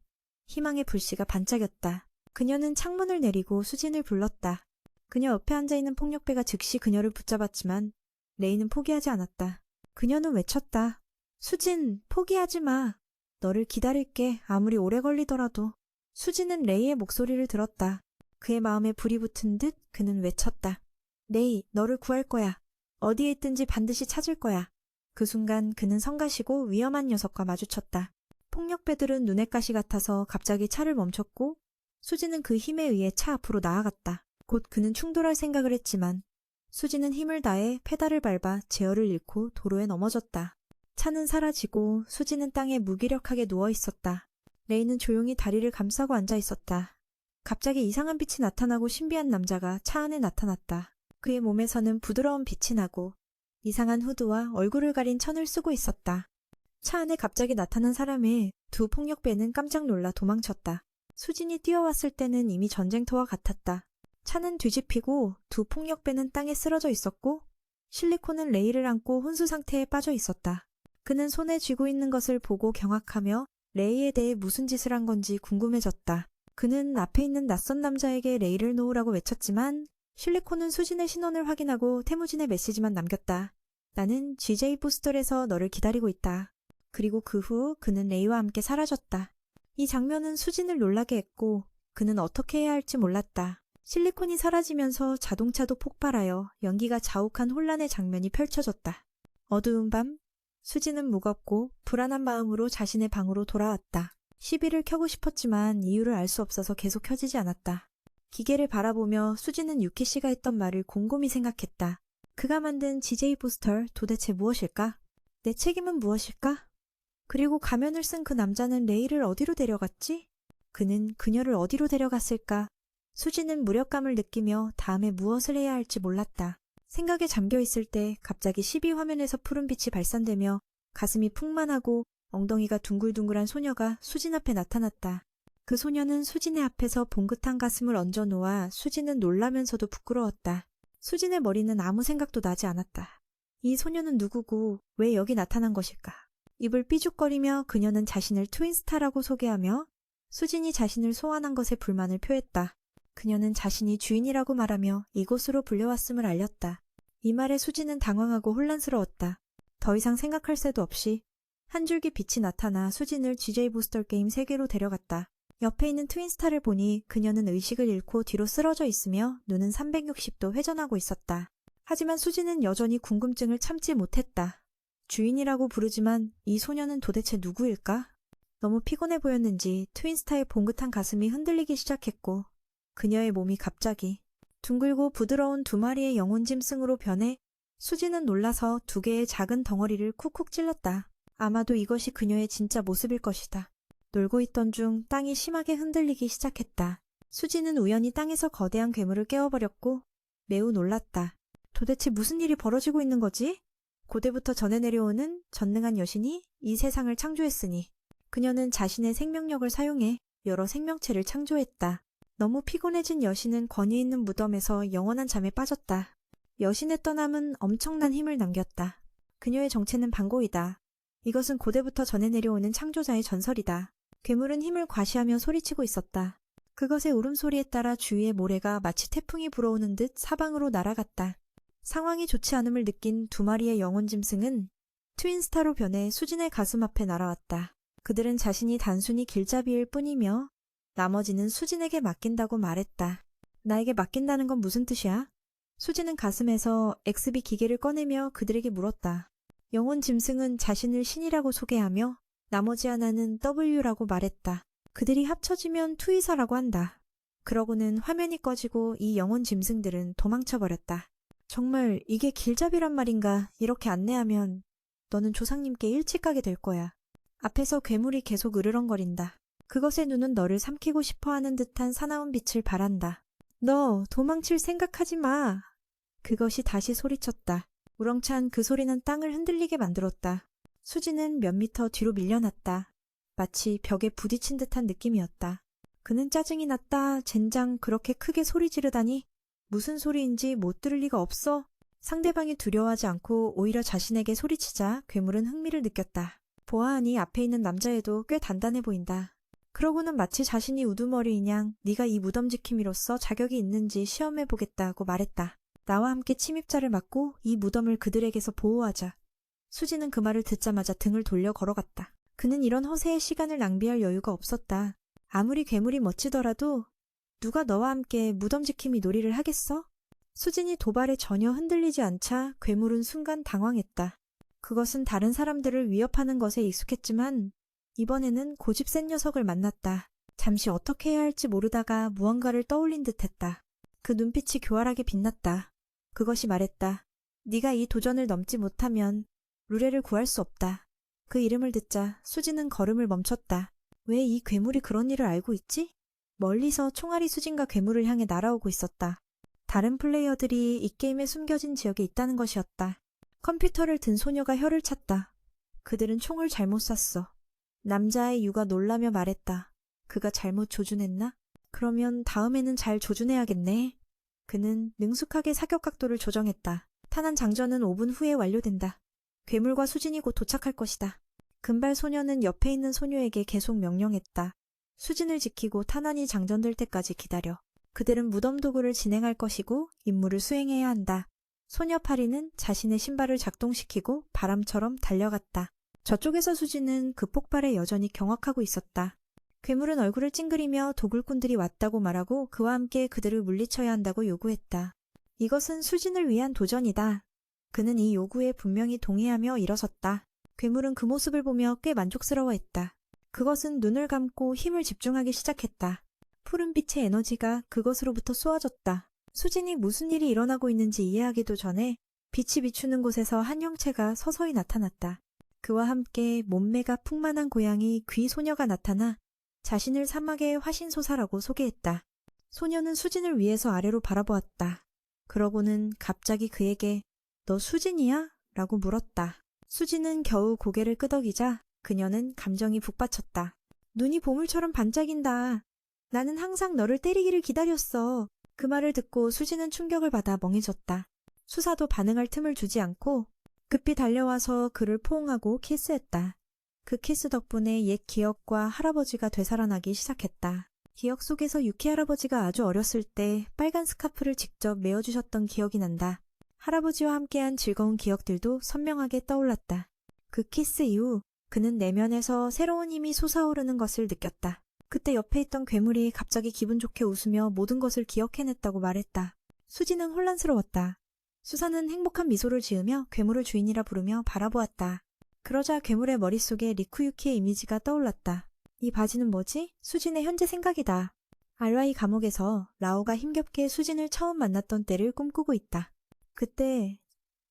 희망의 불씨가 반짝였다. 그녀는 창문을 내리고 수진을 불렀다. 그녀 옆에 앉아있는 폭력배가 즉시 그녀를 붙잡았지만 레이는 포기하지 않았다. 그녀는 외쳤다. 수진, 포기하지 마. 너를 기다릴게. 아무리 오래 걸리더라도. 수진은 레이의 목소리를 들었다. 그의 마음에 불이 붙은 듯 그는 외쳤다. 레이, 너를 구할 거야. 어디에 있든지 반드시 찾을 거야. 그 순간 그는 성가시고 위험한 녀석과 마주쳤다. 폭력배들은 눈엣 가시 같아서 갑자기 차를 멈췄고 수지는 그 힘에 의해 차 앞으로 나아갔다. 곧 그는 충돌할 생각을 했지만 수지는 힘을 다해 페달을 밟아 제어를 잃고 도로에 넘어졌다. 차는 사라지고 수지는 땅에 무기력하게 누워 있었다. 레이는 조용히 다리를 감싸고 앉아 있었다. 갑자기 이상한 빛이 나타나고 신비한 남자가 차 안에 나타났다. 그의 몸에서는 부드러운 빛이 나고 이상한 후드와 얼굴을 가린 천을 쓰고 있었다. 차 안에 갑자기 나타난 사람에 두 폭력배는 깜짝 놀라 도망쳤다. 수진이 뛰어왔을 때는 이미 전쟁터와 같았다. 차는 뒤집히고 두 폭력배는 땅에 쓰러져 있었고 실리콘은 레이를 안고 혼수 상태에 빠져 있었다. 그는 손에 쥐고 있는 것을 보고 경악하며 레이에 대해 무슨 짓을 한 건지 궁금해졌다. 그는 앞에 있는 낯선 남자에게 레이를 놓으라고 외쳤지만 실리콘은 수진의 신원을 확인하고 태무진의 메시지만 남겼다. 나는 GJ 부스터에서 너를 기다리고 있다. 그리고 그 후 그는 레이와 함께 사라졌다. 이 장면은 수진을 놀라게 했고 그는 어떻게 해야 할지 몰랐다. 실리콘이 사라지면서 자동차도 폭발하여 연기가 자욱한 혼란의 장면이 펼쳐졌다. 어두운 밤, 수진은 무겁고 불안한 마음으로 자신의 방으로 돌아왔다. 시비를 켜고 싶었지만 이유를 알 수 없어서 계속 켜지지 않았다. 기계를 바라보며 수진은 유키 씨가 했던 말을 곰곰이 생각했다. 그가 만든 GJ 부스터 도대체 무엇일까? 내 책임은 무엇일까? 그리고 가면을 쓴 그 남자는 레이를 어디로 데려갔지? 그는 그녀를 어디로 데려갔을까? 수진은 무력감을 느끼며 다음에 무엇을 해야 할지 몰랐다. 생각에 잠겨 있을 때 갑자기 12화면에서 푸른빛이 발산되며 가슴이 풍만하고 엉덩이가 둥글둥글한 소녀가 수진 앞에 나타났다. 그 소녀는 수진의 앞에서 봉긋한 가슴을 얹어 놓아 수진은 놀라면서도 부끄러웠다. 수진의 머리는 아무 생각도 나지 않았다. 이 소녀는 누구고 왜 여기 나타난 것일까? 입을 삐죽거리며 그녀는 자신을 트윈스타라고 소개하며 수진이 자신을 소환한 것에 불만을 표했다. 그녀는 자신이 주인이라고 말하며 이곳으로 불려왔음을 알렸다. 이 말에 수진은 당황하고 혼란스러웠다. 더 이상 생각할 새도 없이 한 줄기 빛이 나타나 수진을 GJ 부스터 게임 세계로 데려갔다. 옆에 있는 트윈스타를 보니 그녀는 의식을 잃고 뒤로 쓰러져 있으며 눈은 360도 회전하고 있었다. 하지만 수진은 여전히 궁금증을 참지 못했다. 주인이라고 부르지만 이 소녀는 도대체 누구일까? 너무 피곤해 보였는지 트윈스타의 봉긋한 가슴이 흔들리기 시작했고 그녀의 몸이 갑자기 둥글고 부드러운 두 마리의 영혼 짐승으로 변해 수지는 놀라서 두 개의 작은 덩어리를 쿡쿡 찔렀다. 아마도 이것이 그녀의 진짜 모습일 것이다. 놀고 있던 중 땅이 심하게 흔들리기 시작했다. 수지는 우연히 땅에서 거대한 괴물을 깨워버렸고 매우 놀랐다. 도대체 무슨 일이 벌어지고 있는 거지? 고대부터 전해 내려오는 전능한 여신이 이 세상을 창조했으니 그녀는 자신의 생명력을 사용해 여러 생명체를 창조했다. 너무 피곤해진 여신은 권위 있는 무덤에서 영원한 잠에 빠졌다. 여신의 떠남은 엄청난 힘을 남겼다. 그녀의 정체는 반고이다. 이것은 고대부터 전해 내려오는 창조자의 전설이다. 괴물은 힘을 과시하며 소리치고 있었다. 그것의 울음소리에 따라 주위의 모래가 마치 태풍이 불어오는 듯 사방으로 날아갔다. 상황이 좋지 않음을 느낀 두 마리의 영혼 짐승은 트윈스타로 변해 수진의 가슴 앞에 날아왔다. 그들은 자신이 단순히 길잡이일 뿐이며 나머지는 수진에게 맡긴다고 말했다. 나에게 맡긴다는 건 무슨 뜻이야? 수진은 가슴에서 엑스비 기계를 꺼내며 그들에게 물었다. 영혼 짐승은 자신을 신이라고 소개하며 나머지 하나는 W라고 말했다. 그들이 합쳐지면 투이사라고 한다. 그러고는 화면이 꺼지고 이 영혼 짐승들은 도망쳐버렸다. 정말 이게 길잡이란 말인가? 이렇게 안내하면 너는 조상님께 일찍 가게 될 거야. 앞에서 괴물이 계속 으르렁거린다. 그것의 눈은 너를 삼키고 싶어하는 듯한 사나운 빛을 발한다. 너 도망칠 생각하지 마. 그것이 다시 소리쳤다. 우렁찬 그 소리는 땅을 흔들리게 만들었다. 수지는 몇 미터 뒤로 밀려났다. 마치 벽에 부딪힌 듯한 느낌이었다. 그는 짜증이 났다. 젠장 그렇게 크게 소리 지르다니. 무슨 소리인지 못 들을 리가 없어. 상대방이 두려워하지 않고 오히려 자신에게 소리치자 괴물은 흥미를 느꼈다. 보아하니 앞에 있는 남자애도 꽤 단단해 보인다. 그러고는 마치 자신이 우두머리인 양 네가 이 무덤 지킴이로서 자격이 있는지 시험해보겠다고 말했다. 나와 함께 침입자를 막고 이 무덤을 그들에게서 보호하자. 수지는 그 말을 듣자마자 등을 돌려 걸어갔다. 그는 이런 허세의 시간을 낭비할 여유가 없었다. 아무리 괴물이 멋지더라도 누가 너와 함께 무덤 지킴이 놀이를 하겠어? 수진이 도발에 전혀 흔들리지 않자 괴물은 순간 당황했다. 그것은 다른 사람들을 위협하는 것에 익숙했지만 이번에는 고집 센 녀석을 만났다. 잠시 어떻게 해야 할지 모르다가 무언가를 떠올린 듯했다. 그 눈빛이 교활하게 빛났다. 그것이 말했다. 네가 이 도전을 넘지 못하면 루레를 구할 수 없다. 그 이름을 듣자 수지는 걸음을 멈췄다. 왜 이 괴물이 그런 일을 알고 있지? 멀리서 총알이 수진과 괴물을 향해 날아오고 있었다. 다른 플레이어들이 이 게임에 숨겨진 지역에 있다는 것이었다. 컴퓨터를 든 소녀가 혀를 찼다. 그들은 총을 잘못 쐈어. 남자의 유가 놀라며 말했다. 그가 잘못 조준했나? 그러면 다음에는 잘 조준해야겠네. 그는 능숙하게 사격 각도를 조정했다. 탄환 장전은 5분 후에 완료된다. 괴물과 수진이 곧 도착할 것이다. 금발 소녀는 옆에 있는 소녀에게 계속 명령했다. 수진을 지키고 탄환이 장전될 때까지 기다려. 그들은 무덤 도구를 진행할 것이고 임무를 수행해야 한다. 소녀 파리는 자신의 신발을 작동시키고 바람처럼 달려갔다. 저쪽에서 수지는 그 폭발에 여전히 경악하고 있었다. 괴물은 얼굴을 찡그리며 도굴꾼들이 왔다고 말하고 그와 함께 그들을 물리쳐야 한다고 요구했다. 이것은 수진을 위한 도전이다. 그는 이 요구에 분명히 동의하며 일어섰다. 괴물은 그 모습을 보며 꽤 만족스러워했다. 그것은 눈을 감고 힘을 집중하기 시작했다. 푸른빛의 에너지가 그것으로부터 쏘아졌다. 수진이 무슨 일이 일어나고 있는지 이해하기도 전에 빛이 비추는 곳에서 한 형체가 서서히 나타났다. 그와 함께 몸매가 풍만한 고양이 귀 소녀가 나타나 자신을 사막의 화신소사라고 소개했다. 소녀는 수진을 위에서 아래로 바라보았다. 그러고는 갑자기 그에게 너 수진이야? 라고 물었다. 수진은 겨우 고개를 끄덕이자 그녀는 감정이 북받쳤다. 눈이 보물처럼 반짝인다. 나는 항상 너를 때리기를 기다렸어. 그 말을 듣고 수진은 충격을 받아 멍해졌다. 수사도 반응할 틈을 주지 않고 급히 달려와서 그를 포옹하고 키스했다. 그 키스 덕분에 옛 기억과 할아버지가 되살아나기 시작했다. 기억 속에서 유키 할아버지가 아주 어렸을 때 빨간 스카프를 직접 메어주셨던 기억이 난다. 할아버지와 함께한 즐거운 기억들도 선명하게 떠올랐다. 그 키스 이후 그는 내면에서 새로운 힘이 솟아오르는 것을 느꼈다. 그때 옆에 있던 괴물이 갑자기 기분 좋게 웃으며 모든 것을 기억해냈다고 말했다. 수지는 혼란스러웠다. 수사는 행복한 미소를 지으며 괴물을 주인이라 부르며 바라보았다. 그러자 괴물의 머릿속에 리쿠유키의 이미지가 떠올랐다. 이 바지는 뭐지? 수진의 현재 생각이다. 알라이 감옥에서 라오가 힘겹게 수진을 처음 만났던 때를 꿈꾸고 있다. 그때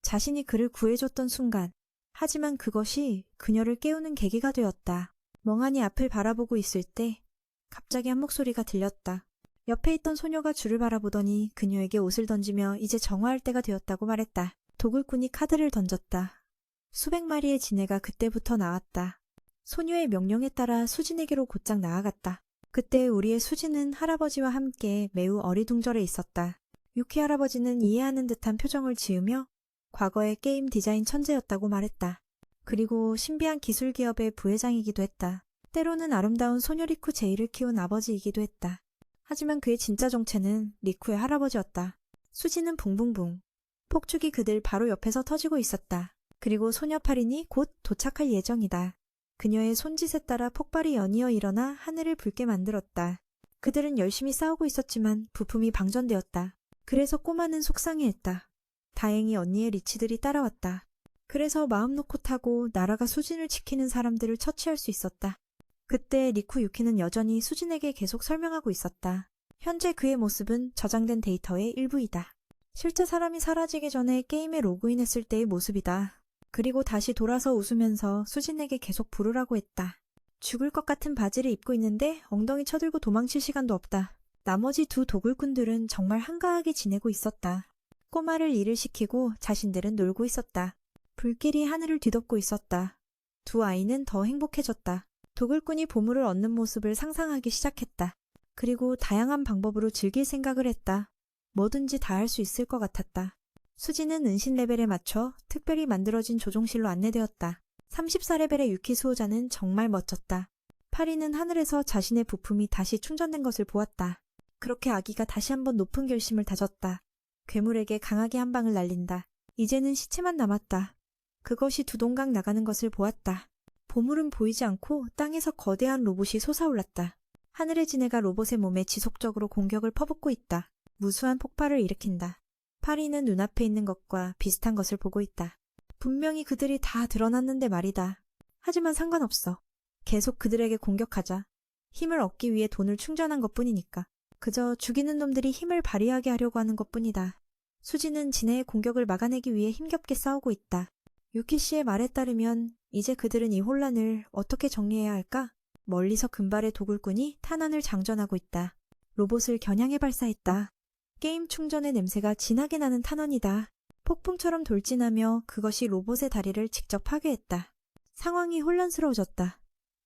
자신이 그를 구해줬던 순간, 하지만 그것이 그녀를 깨우는 계기가 되었다. 멍하니 앞을 바라보고 있을 때 갑자기 한 목소리가 들렸다. 옆에 있던 소녀가 줄을 바라보더니 그녀에게 옷을 던지며 이제 정화할 때가 되었다고 말했다. 도굴꾼이 카드를 던졌다. 수백 마리의 지네가 그때부터 나왔다. 소녀의 명령에 따라 수진에게로 곧장 나아갔다. 그때 우리의 수진은 할아버지와 함께 매우 어리둥절해 있었다. 유키 할아버지는 이해하는 듯한 표정을 지으며 과거의 게임 디자인 천재였다고 말했다. 그리고 신비한 기술 기업의 부회장이기도 했다. 때로는 아름다운 소녀 리쿠 제이를 키운 아버지이기도 했다. 하지만 그의 진짜 정체는 리쿠의 할아버지였다. 수지는 붕붕붕. 폭죽이 그들 바로 옆에서 터지고 있었다. 그리고 소녀 파린이 곧 도착할 예정이다. 그녀의 손짓에 따라 폭발이 연이어 일어나 하늘을 붉게 만들었다. 그들은 열심히 싸우고 있었지만 부품이 방전되었다. 그래서 꼬마는 속상해했다. 다행히 언니의 리치들이 따라왔다. 그래서 마음 놓고 타고 나라가 수진을 지키는 사람들을 처치할 수 있었다. 그때 리쿠 유키는 여전히 수진에게 계속 설명하고 있었다. 현재 그의 모습은 저장된 데이터의 일부이다. 실제 사람이 사라지기 전에 게임에 로그인했을 때의 모습이다. 그리고 다시 돌아서 웃으면서 수진에게 계속 부르라고 했다. 죽을 것 같은 바지를 입고 있는데 엉덩이 쳐들고 도망칠 시간도 없다. 나머지 두 도굴꾼들은 정말 한가하게 지내고 있었다. 꼬마를 일을 시키고 자신들은 놀고 있었다. 불길이 하늘을 뒤덮고 있었다. 두 아이는 더 행복해졌다. 도굴꾼이 보물을 얻는 모습을 상상하기 시작했다. 그리고 다양한 방법으로 즐길 생각을 했다. 뭐든지 다 할 수 있을 것 같았다. 수지는 은신 레벨에 맞춰 특별히 만들어진 조종실로 안내되었다. 34레벨의 유키 수호자는 정말 멋졌다. 파리는 하늘에서 자신의 부품이 다시 충전된 것을 보았다. 그렇게 아기가 다시 한번 높은 결심을 다졌다. 괴물에게 강하게 한 방을 날린다. 이제는 시체만 남았다. 그것이 두동강 나가는 것을 보았다. 보물은 보이지 않고 땅에서 거대한 로봇이 솟아올랐다. 하늘의 지네가 로봇의 몸에 지속적으로 공격을 퍼붓고 있다. 무수한 폭발을 일으킨다. 파리는 눈앞에 있는 것과 비슷한 것을 보고 있다. 분명히 그들이 다 드러났는데 말이다. 하지만 상관없어. 계속 그들에게 공격하자. 힘을 얻기 위해 돈을 충전한 것뿐이니까. 그저 죽이는 놈들이 힘을 발휘하게 하려고 하는 것뿐이다. 수지는 지네의 공격을 막아내기 위해 힘겹게 싸우고 있다. 유키 씨의 말에 따르면 이제 그들은 이 혼란을 어떻게 정리해야 할까? 멀리서 금발의 도굴꾼이 탄환을 장전하고 있다. 로봇을 겨냥해 발사했다. 게임 충전의 냄새가 진하게 나는 탄환이다. 폭풍처럼 돌진하며 그것이 로봇의 다리를 직접 파괴했다. 상황이 혼란스러워졌다.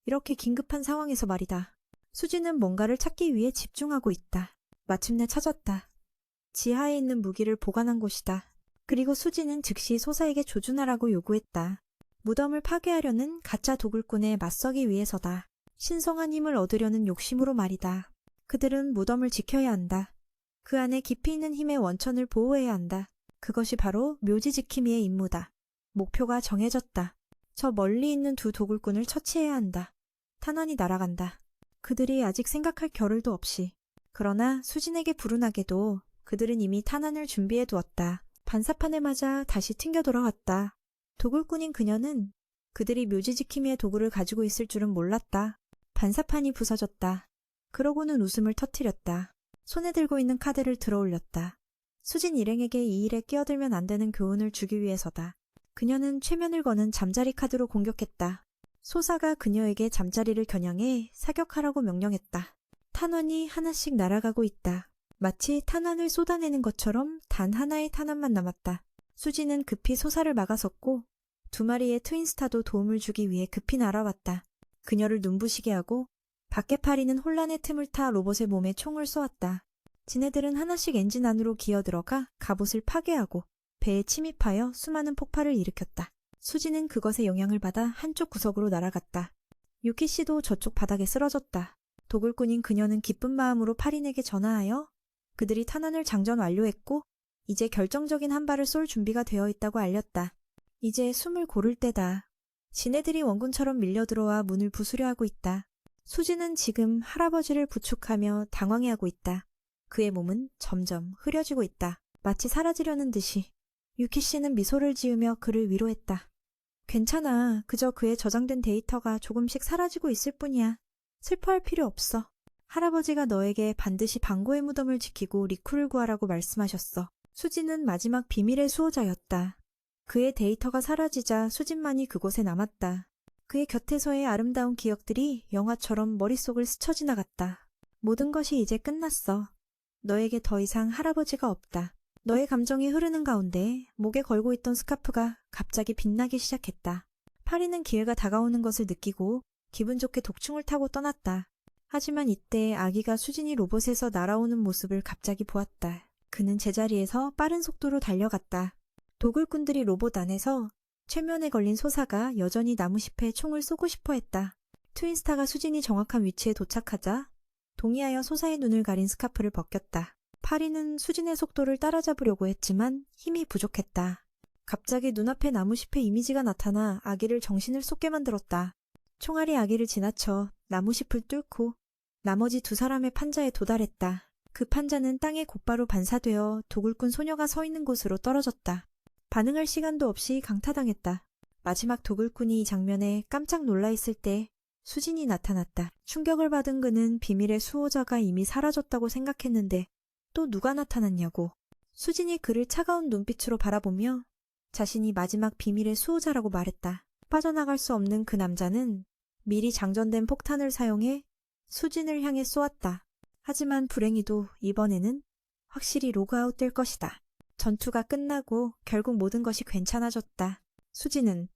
이렇게 긴급한 상황에서 말이다. 수지는 뭔가를 찾기 위해 집중하고 있다. 마침내 찾았다. 지하에 있는 무기를 보관한 곳이다. 그리고 수지는 즉시 소사에게 조준하라고 요구했다. 무덤을 파괴하려는 가짜 도굴꾼에 맞서기 위해서다. 신성한 힘을 얻으려는 욕심으로 말이다. 그들은 무덤을 지켜야 한다. 그 안에 깊이 있는 힘의 원천을 보호해야 한다. 그것이 바로 묘지 지킴이의 임무다. 목표가 정해졌다. 저 멀리 있는 두 도굴꾼을 처치해야 한다. 탄환이 날아간다. 그들이 아직 생각할 겨를도 없이. 그러나 수진에게 불운하게도 그들은 이미 탄환을 준비해 두었다. 반사판을 맞아 다시 튕겨 돌아왔다. 도굴꾼인 그녀는 그들이 묘지지킴이의 도구를 가지고 있을 줄은 몰랐다. 반사판이 부서졌다. 그러고는 웃음을 터뜨렸다. 손에 들고 있는 카드를 들어올렸다. 수진 일행에게 이 일에 끼어들면 안 되는 교훈을 주기 위해서다. 그녀는 최면을 거는 잠자리 카드로 공격했다. 소사가 그녀에게 잠자리를 겨냥해 사격하라고 명령했다. 탄환이 하나씩 날아가고 있다. 마치 탄환을 쏟아내는 것처럼 단 하나의 탄환만 남았다. 수지는 급히 소사를 막아섰고 두 마리의 트윈스타도 도움을 주기 위해 급히 날아왔다. 그녀를 눈부시게 하고 밖에 파리는 혼란의 틈을 타 로봇의 몸에 총을 쏘았다. 지네들은 하나씩 엔진 안으로 기어들어가 갑옷을 파괴하고 배에 침입하여 수많은 폭발을 일으켰다. 수지는 그것의 영향을 받아 한쪽 구석으로 날아갔다. 유키 씨도 저쪽 바닥에 쓰러졌다. 도굴꾼인 그녀는 기쁜 마음으로 파린에게 전화하여 그들이 탄환을 장전 완료했고 이제 결정적인 한 발을 쏠 준비가 되어 있다고 알렸다. 이제 숨을 고를 때다. 지네들이 원군처럼 밀려들어와 문을 부수려 하고 있다. 수지는 지금 할아버지를 부축하며 당황해하고 있다. 그의 몸은 점점 흐려지고 있다. 마치 사라지려는 듯이. 유키 씨는 미소를 지으며 그를 위로했다. 괜찮아. 그저 그의 저장된 데이터가 조금씩 사라지고 있을 뿐이야. 슬퍼할 필요 없어. 할아버지가 너에게 반드시 방고의 무덤을 지키고 리쿠를 구하라고 말씀하셨어. 수진은 마지막 비밀의 수호자였다. 그의 데이터가 사라지자 수진만이 그곳에 남았다. 그의 곁에서의 아름다운 기억들이 영화처럼 머릿속을 스쳐 지나갔다. 모든 것이 이제 끝났어. 너에게 더 이상 할아버지가 없다. 너의 감정이 흐르는 가운데 목에 걸고 있던 스카프가 갑자기 빛나기 시작했다. 파리는 기회가 다가오는 것을 느끼고 기분 좋게 독충을 타고 떠났다. 하지만 이때 아기가 수진이 로봇에서 날아오는 모습을 갑자기 보았다. 그는 제자리에서 빠른 속도로 달려갔다. 도굴꾼들이 로봇 안에서 최면에 걸린 소사가 여전히 나무숲에 총을 쏘고 싶어 했다. 트윈스타가 수진이 정확한 위치에 도착하자 동의하여 소사의 눈을 가린 스카프를 벗겼다. 파리는 수진의 속도를 따라잡으려고 했지만 힘이 부족했다. 갑자기 눈앞에 나무숲의 이미지가 나타나 아기를 정신을 쏟게 만들었다. 총알이 아기를 지나쳐 나무숲을 뚫고 나머지 두 사람의 판자에 도달했다. 그 판자는 땅에 곧바로 반사되어 도굴꾼 소녀가 서 있는 곳으로 떨어졌다. 반응할 시간도 없이 강타당했다. 마지막 도굴꾼이 이 장면에 깜짝 놀라 있을 때 수진이 나타났다. 충격을 받은 그는 비밀의 수호자가 이미 사라졌다고 생각했는데 또 누가 나타났냐고. 수진이 그를 차가운 눈빛으로 바라보며 자신이 마지막 비밀의 수호자라고 말했다. 빠져나갈 수 없는 그 남자는 미리 장전된 폭탄을 사용해 수진을 향해 쏘았다. 하지만 불행히도 이번에는 확실히 로그아웃 될 것이다. 전투가 끝나고 결국 모든 것이 괜찮아졌다. 수진은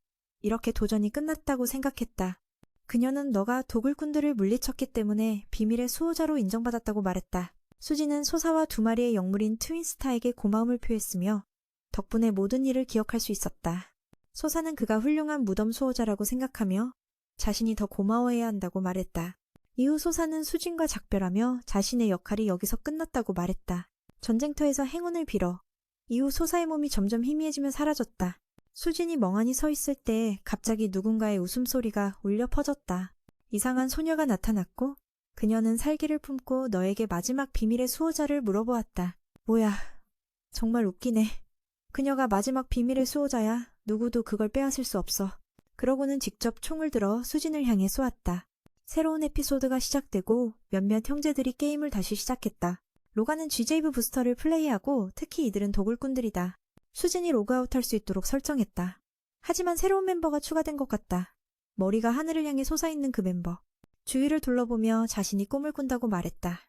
이렇게 도전이 끝났다고 생각했다. 그녀는 너가 도굴꾼들을 물리쳤기 때문에 비밀의 수호자로 인정받았다고 말했다. 수진은 소사와 두 마리의 영물인 트윈스타에게 고마움을 표했으며 덕분에 모든 일을 기억할 수 있었다. 소사는 그가 훌륭한 무덤 수호자라고 생각하며 자신이 더 고마워해야 한다고 말했다. 이후 소사는 수진과 작별하며 자신의 역할이 여기서 끝났다고 말했다. 전쟁터에서 행운을 빌어. 이후 소사의 몸이 점점 희미해지며 사라졌다. 수진이 멍하니 서 있을 때 갑자기 누군가의 웃음소리가 울려 퍼졌다. 이상한 소녀가 나타났고 그녀는 살기를 품고 너에게 마지막 비밀의 수호자를 물어보았다. 뭐야, 정말 웃기네. 그녀가 마지막 비밀의 수호자야. 누구도 그걸 빼앗을 수 없어. 그러고는 직접 총을 들어 수진을 향해 쏘았다. 새로운 에피소드가 시작되고 몇몇 형제들이 게임을 다시 시작했다. 로가는 GJV 부스터를 플레이하고 특히 이들은 도굴꾼들이다. 수진이 로그아웃할 수 있도록 설정했다. 하지만 새로운 멤버가 추가된 것 같다. 머리가 하늘을 향해 솟아있는 그 멤버. 주위를 둘러보며 자신이 꿈을 꾼다고 말했다.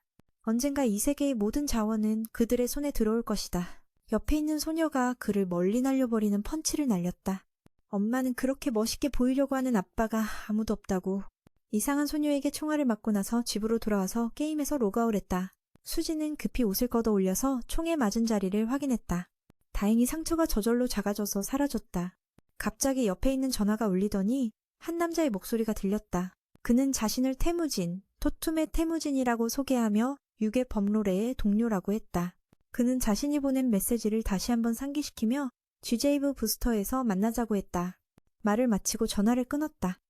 언젠가 이 세계의 모든 자원은 그들의 손에 들어올 것이다. 옆에 있는 소녀가 그를 멀리 날려버리는 펀치를 날렸다. 엄마는 그렇게 멋있게 보이려고 하는 아빠가 아무도 없다고. 이상한 소녀에게 총알을 맞고 나서 집으로 돌아와서 게임에서 로그아웃했다. 수지는 급히 옷을 걷어 올려서 총에 맞은 자리를 확인했다. 다행히 상처가 저절로 작아져서 사라졌다. 갑자기 옆에 있는 전화가 울리더니 한 남자의 목소리가 들렸다. 그는 자신을 태무진, 토툼의 태무진이라고 소개하며 유괴 범로레의 동료라고 했다. 그는 자신이 보낸 메시지를 다시 한번 상기시키며 GJV 부스터에서 만나자고 했다. 말을 마치고 전화를 끊었다.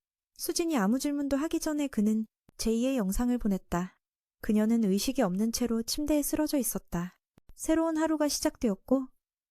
수진이 아무 질문도 하기 전에 그는 제이의 영상을 보냈다. 그녀는 의식이 없는 채로 침대에 쓰러져 있었다. 새로운 하루가 시작되었고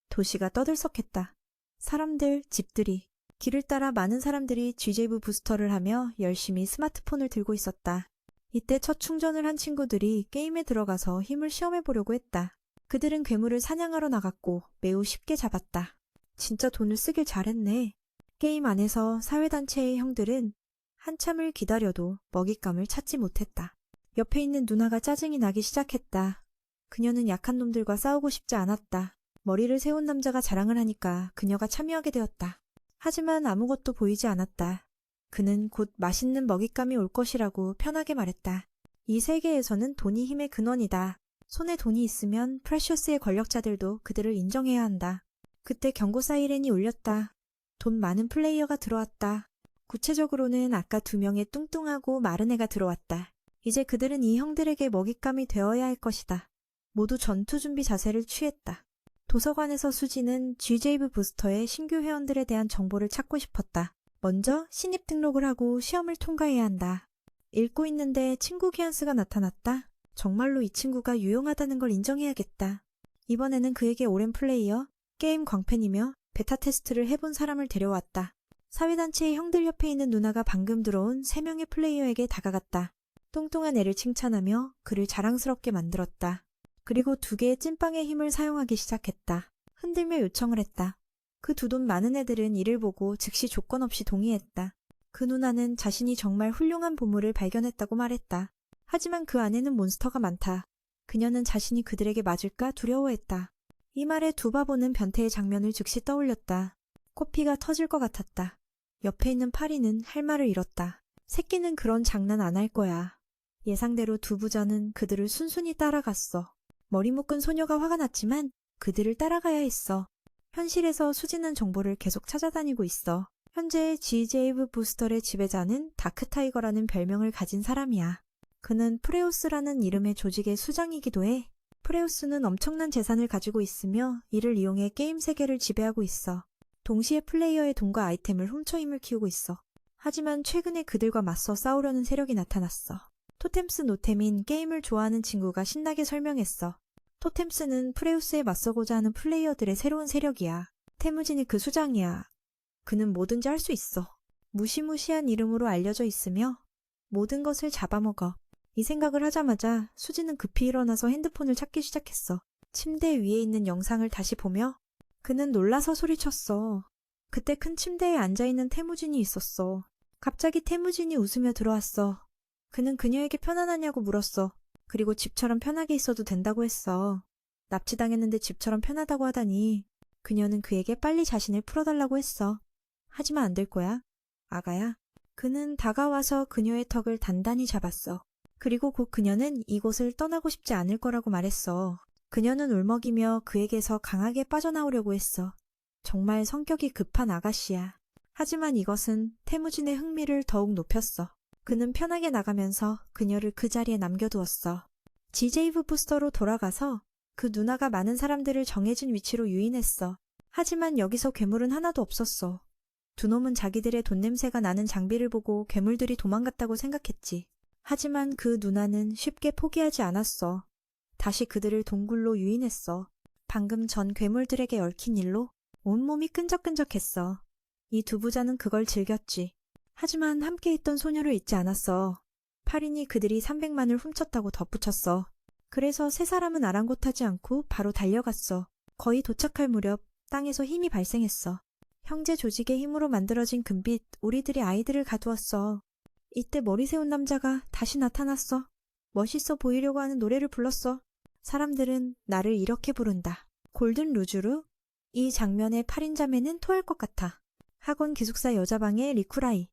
도시가 떠들썩했다. 사람들, 집들이, 길을 따라 많은 사람들이 GJV 부스터를 하며 열심히 스마트폰을 들고 있었다. 이때 첫 충전을 한 친구들이 게임에 들어가서 힘을 시험해보려고 했다. 그들은 괴물을 사냥하러 나갔고 매우 쉽게 잡았다. 진짜 돈을 쓰길 잘했네. 게임 안에서 사회단체의 형들은 한참을 기다려도 먹잇감을 찾지 못했다. 옆에 있는 누나가 짜증이 나기 시작했다. 그녀는 약한 놈들과 싸우고 싶지 않았다. 머리를 세운 남자가 자랑을 하니까 그녀가 참여하게 되었다. 하지만 아무것도 보이지 않았다. 그는 곧 맛있는 먹잇감이 올 것이라고 편하게 말했다. 이 세계에서는 돈이 힘의 근원이다. 손에 돈이 있으면 프레셔스의 권력자들도 그들을 인정해야 한다. 그때 경고 사이렌이 울렸다. 돈 많은 플레이어가 들어왔다. 구체적으로는 아까 2명의 뚱뚱하고 마른 애가 들어왔다. 이제 그들은 이 형들에게 먹잇감이 되어야 할 것이다. 모두 전투 준비 자세를 취했다. 도서관에서 수지는 GJV 부스터의 신규 회원들에 대한 정보를 찾고 싶었다. 먼저 신입 등록을 하고 시험을 통과해야 한다. 읽고 있는데 친구 기안스가 나타났다. 정말로 이 친구가 유용하다는 걸 인정해야겠다. 이번에는 그에게 오랜 플레이어, 게임 광팬이며 베타 테스트를 해본 사람을 데려왔다. 사회단체의 형들 옆에 있는 누나가 방금 들어온 3명의 플레이어에게 다가갔다. 뚱뚱한 애를 칭찬하며 그를 자랑스럽게 만들었다. 그리고 2개의 찐빵의 힘을 사용하기 시작했다. 흔들며 요청을 했다. 그 두 돈 많은 애들은 이를 보고 즉시 조건 없이 동의했다. 그 누나는 자신이 정말 훌륭한 보물을 발견했다고 말했다. 하지만 그 안에는 몬스터가 많다. 그녀는 자신이 그들에게 맞을까 두려워했다. 이 말에 두 바보는 변태의 장면을 즉시 떠올렸다. 코피가 터질 것 같았다. 옆에 있는 파리는 할 말을 잃었다. 새끼는 그런 장난 안 할 거야. 예상대로 두 부자는 그들을 순순히 따라갔어. 머리 묶은 소녀가 화가 났지만 그들을 따라가야 했어. 현실에서 수지는 정보를 계속 찾아다니고 있어. 현재 G.J.V. 부스터의 지배자는 다크타이거라는 별명을 가진 사람이야. 그는 프레우스라는 이름의 조직의 수장이기도 해. 프레우스는 엄청난 재산을 가지고 있으며 이를 이용해 게임 세계를 지배하고 있어. 동시에 플레이어의 돈과 아이템을 훔쳐 힘을 키우고 있어. 하지만 최근에 그들과 맞서 싸우려는 세력이 나타났어. 토템스 노템인 게임을 좋아하는 친구가 신나게 설명했어. 토템스는 프레우스에 맞서고자 하는 플레이어들의 새로운 세력이야. 태무진이 그 수장이야. 그는 뭐든지 할 수 있어. 무시무시한 이름으로 알려져 있으며 모든 것을 잡아먹어. 이 생각을 하자마자 수지는 급히 일어나서 핸드폰을 찾기 시작했어. 침대 위에 있는 영상을 다시 보며 그는 놀라서 소리쳤어. 그때 큰 침대에 앉아있는 태무진이 있었어. 갑자기 태무진이 웃으며 들어왔어. 그는 그녀에게 편안하냐고 물었어. 그리고 집처럼 편하게 있어도 된다고 했어. 납치당했는데 집처럼 편하다고 하다니. 그녀는 그에게 빨리 자신을 풀어달라고 했어. 하지만 안 될 거야. 아가야. 그는 다가와서 그녀의 턱을 단단히 잡았어. 그리고 곧 그녀는 이곳을 떠나고 싶지 않을 거라고 말했어. 그녀는 울먹이며 그에게서 강하게 빠져나오려고 했어. 정말 성격이 급한 아가씨야. 하지만 이것은 태무진의 흥미를 더욱 높였어. 그는 편하게 나가면서 그녀를 그 자리에 남겨두었어. G.J.V. 부스터로 돌아가서 그 누나가 많은 사람들을 정해진 위치로 유인했어. 하지만 여기서 괴물은 하나도 없었어. 두 놈은 자기들의 돈 냄새가 나는 장비를 보고 괴물들이 도망갔다고 생각했지. 하지만 그 누나는 쉽게 포기하지 않았어. 다시 그들을 동굴로 유인했어. 방금 전 괴물들에게 얽힌 일로 온몸이 끈적끈적했어. 이 두 부자는 그걸 즐겼지. 하지만 함께 있던 소녀를 잊지 않았어. 파린이 그들이 300만을 훔쳤다고 덧붙였어. 그래서 세 사람은 아랑곳하지 않고 바로 달려갔어. 거의 도착할 무렵 땅에서 힘이 발생했어. 형제 조직의 힘으로 만들어진 금빛, 우리들이 아이들을 가두었어. 이때 머리 세운 남자가 다시 나타났어. 멋있어 보이려고 하는 노래를 불렀어. 사람들은 나를 이렇게 부른다. 골든 루즈루? 이 장면에 파린자매는 토할 것 같아. 학원 기숙사 여자방의 리쿠라이.